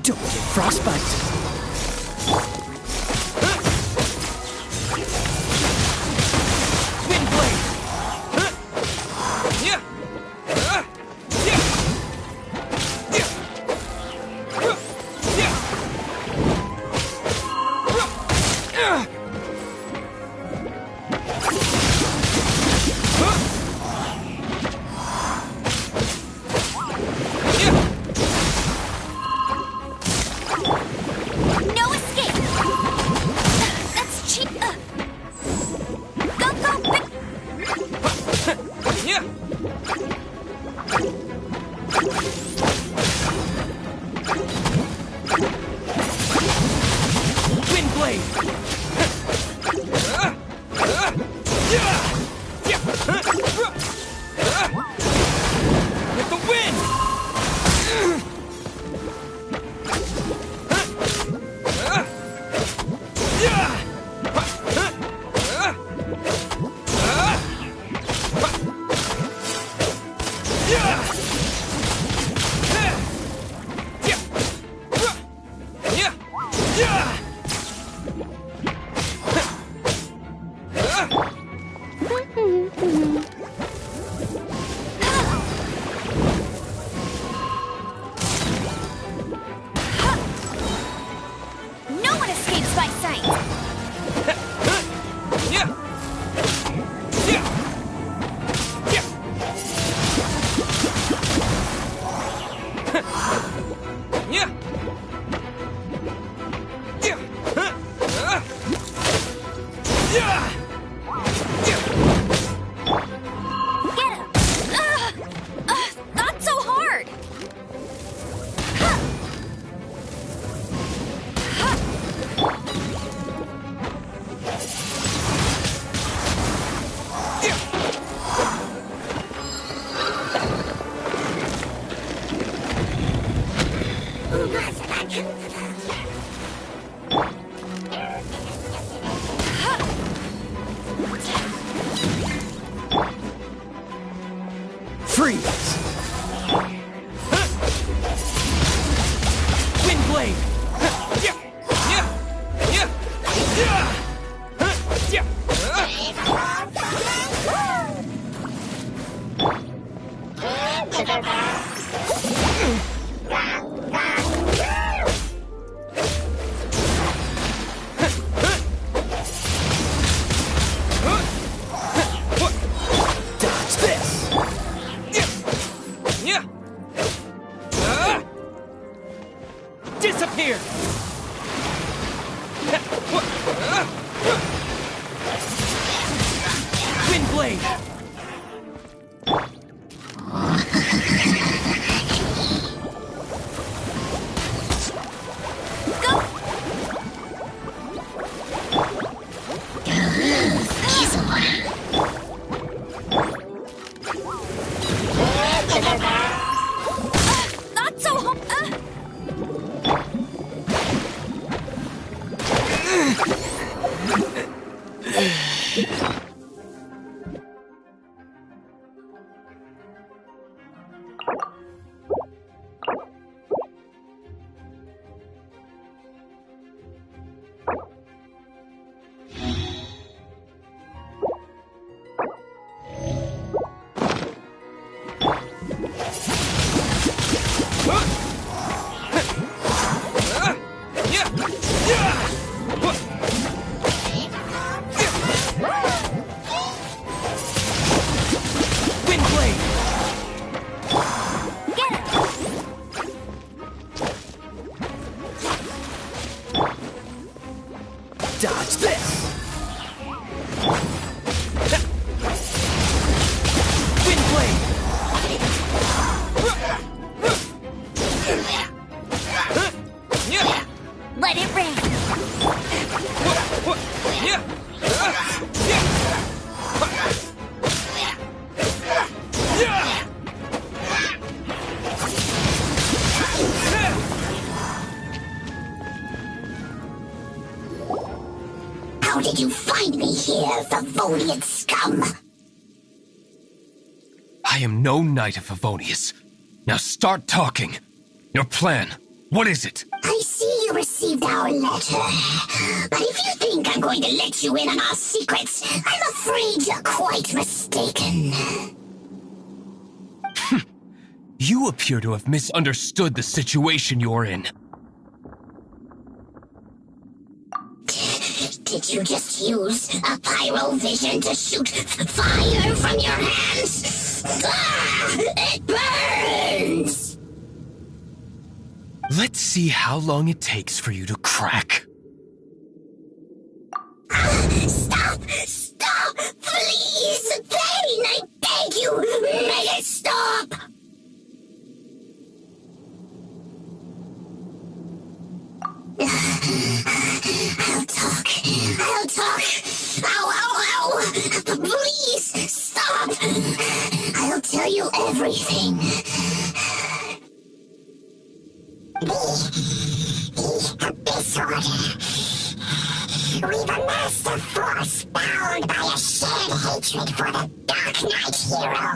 Don't get frostbite. Disappear! Windblade! here, Favonian scum? I am no knight of Favonius. Now start talking. Your plan, what is it? I see you received our letter. But if you think I'm going to let you in on our secrets, I'm afraid you're quite mistaken. You appear to have misunderstood the situation you're in. Did you just use a pyrovision to shoot fire from your hands? Ah, it burns! Let's see how long it takes for you to crack. Stop! Stop! Please! Pain! I beg you! Make it stop! I'll talk. I'll talk. Ow, ow, ow! Please, stop! I'll tell you everything. This order. We've amassed a force bound by a shared hatred for the Dark Knight hero.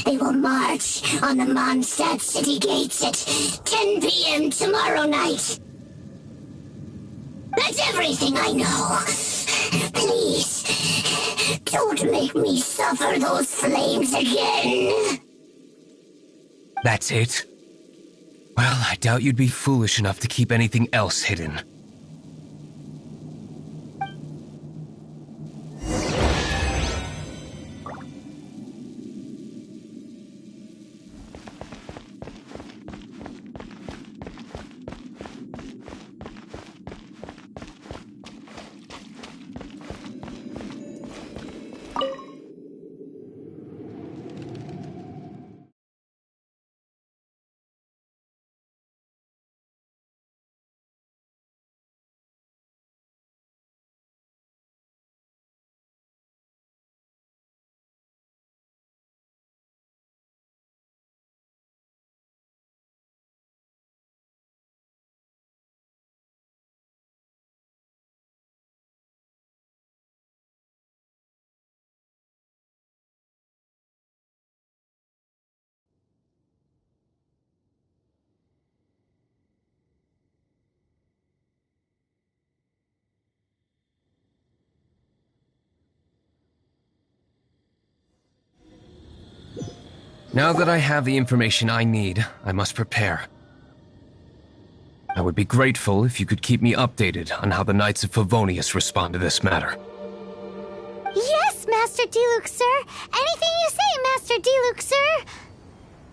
They will march on the Mondstadt city gates at 10 p.m. tomorrow night. That's everything I know. Please, don't make me suffer those flames again. That's it? Well, I doubt you'd be foolish enough to keep anything else hidden. Now that I have the information I need, I must prepare. I would be grateful if you could keep me updated on how the Knights of Favonius respond to this matter. Yes, Master Diluc, sir. Anything you say, Master Diluc, sir.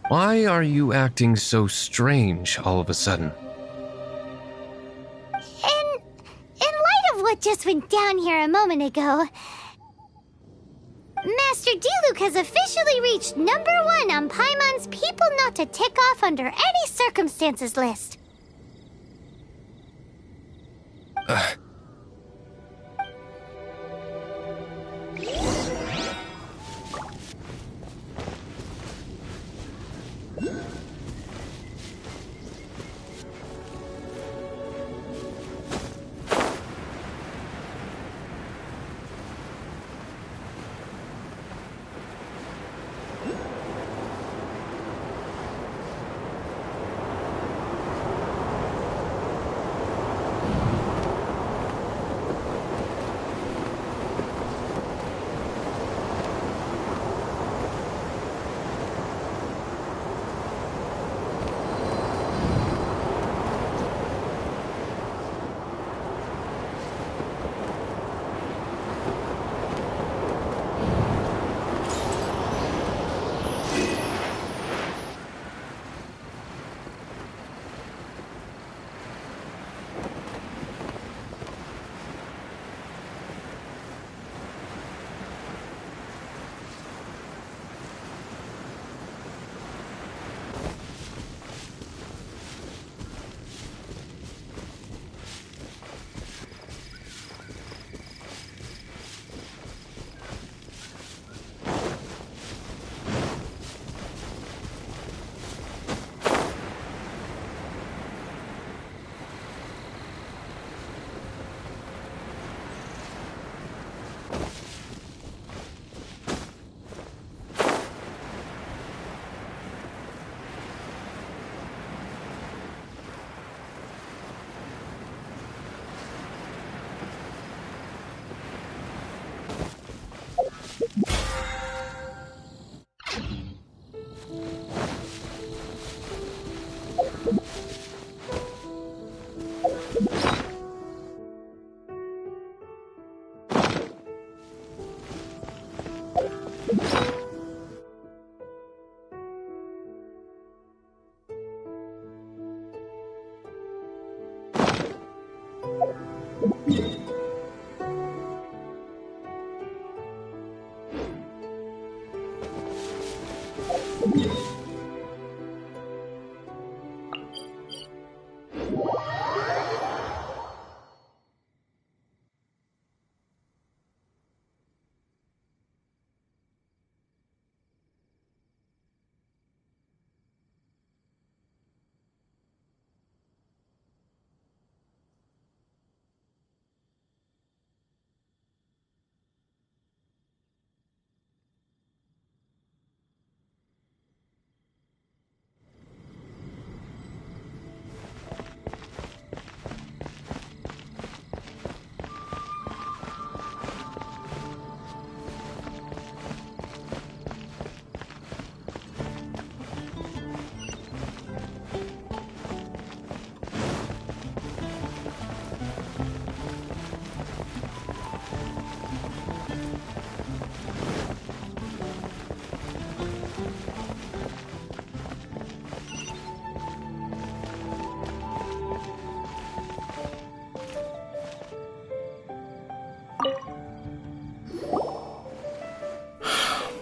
Why are you acting so strange all of a sudden? In light of what just went down here a moment ago, Master Diluc has officially reached #1 on Paimon's people not to tick off under any circumstances list.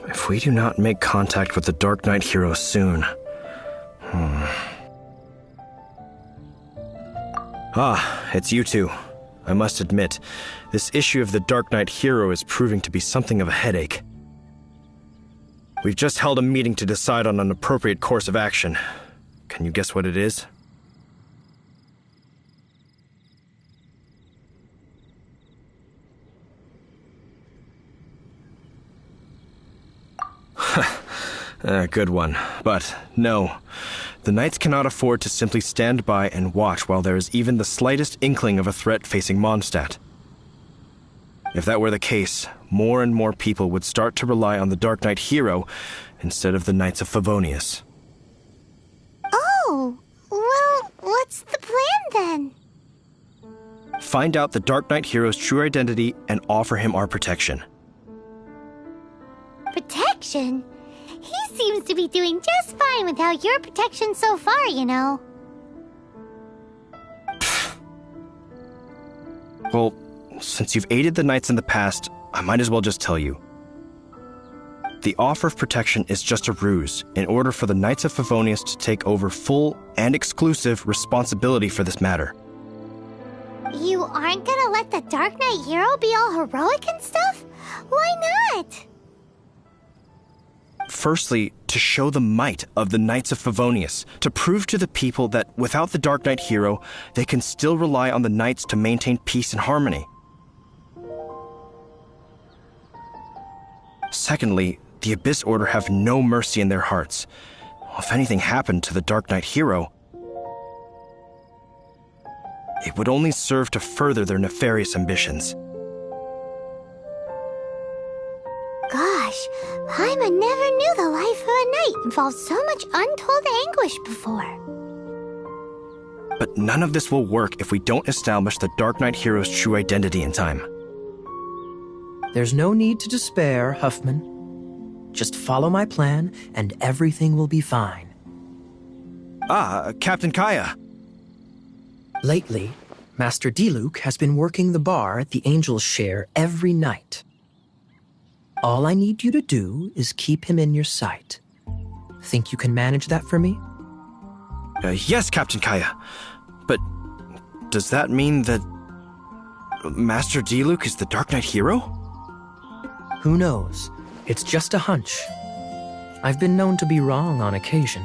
If we do not make contact with the Dark Knight hero soon... Ah, it's you two. I must admit, this issue of the Dark Knight hero is proving to be something of a headache. We've just held a meeting to decide on an appropriate course of action. Can you guess what it is? Good one. But no, the Knights cannot afford to simply stand by and watch while there is even the slightest inkling of a threat facing Mondstadt. If that were the case, more and more people would start to rely on the Dark Knight hero instead of the Knights of Favonius. Oh, well, what's the plan then? Find out the Dark Knight hero's true identity and offer him our protection. Protection? He seems to be doing just fine without your protection so far, you know. Well, since you've aided the Knights in the past, I might as well just tell you. The offer of protection is just a ruse in order for the Knights of Favonius to take over full and exclusive responsibility for this matter. You aren't gonna let the Dark Knight hero be all heroic and stuff? Why not? Firstly, to show the might of the Knights of Favonius, to prove to the people that without the Dark Knight hero, they can still rely on the Knights to maintain peace and harmony. Secondly, the Abyss Order have no mercy in their hearts. If anything happened to the Dark Knight hero, it would only serve to further their nefarious ambitions. Gosh, Paimon never knew the life of a knight involved so much untold anguish before. But none of this will work if we don't establish the Dark Knight hero's true identity in time. There's no need to despair, Huffman. Just follow my plan, and everything will be fine. Ah, Captain Kaya. Lately, Master Diluc has been working the bar at the Angel's Share every night. All I need you to do is keep him in your sight. Think you can manage that for me? Yes, Captain Kaya. But does that mean that Master Diluc is the Dark Knight hero? Who knows? It's just a hunch. I've been known to be wrong on occasion.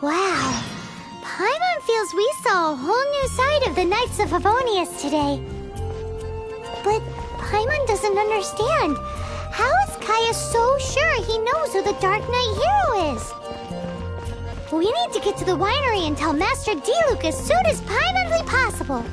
Wow. Paimon feels we saw a whole new side of the Knights of Favonius today. But Paimon doesn't understand. How is Kaya so sure he knows who the Dark Knight hero is? We need to get to the winery and tell Master Diluc as soon as Paimonly possible.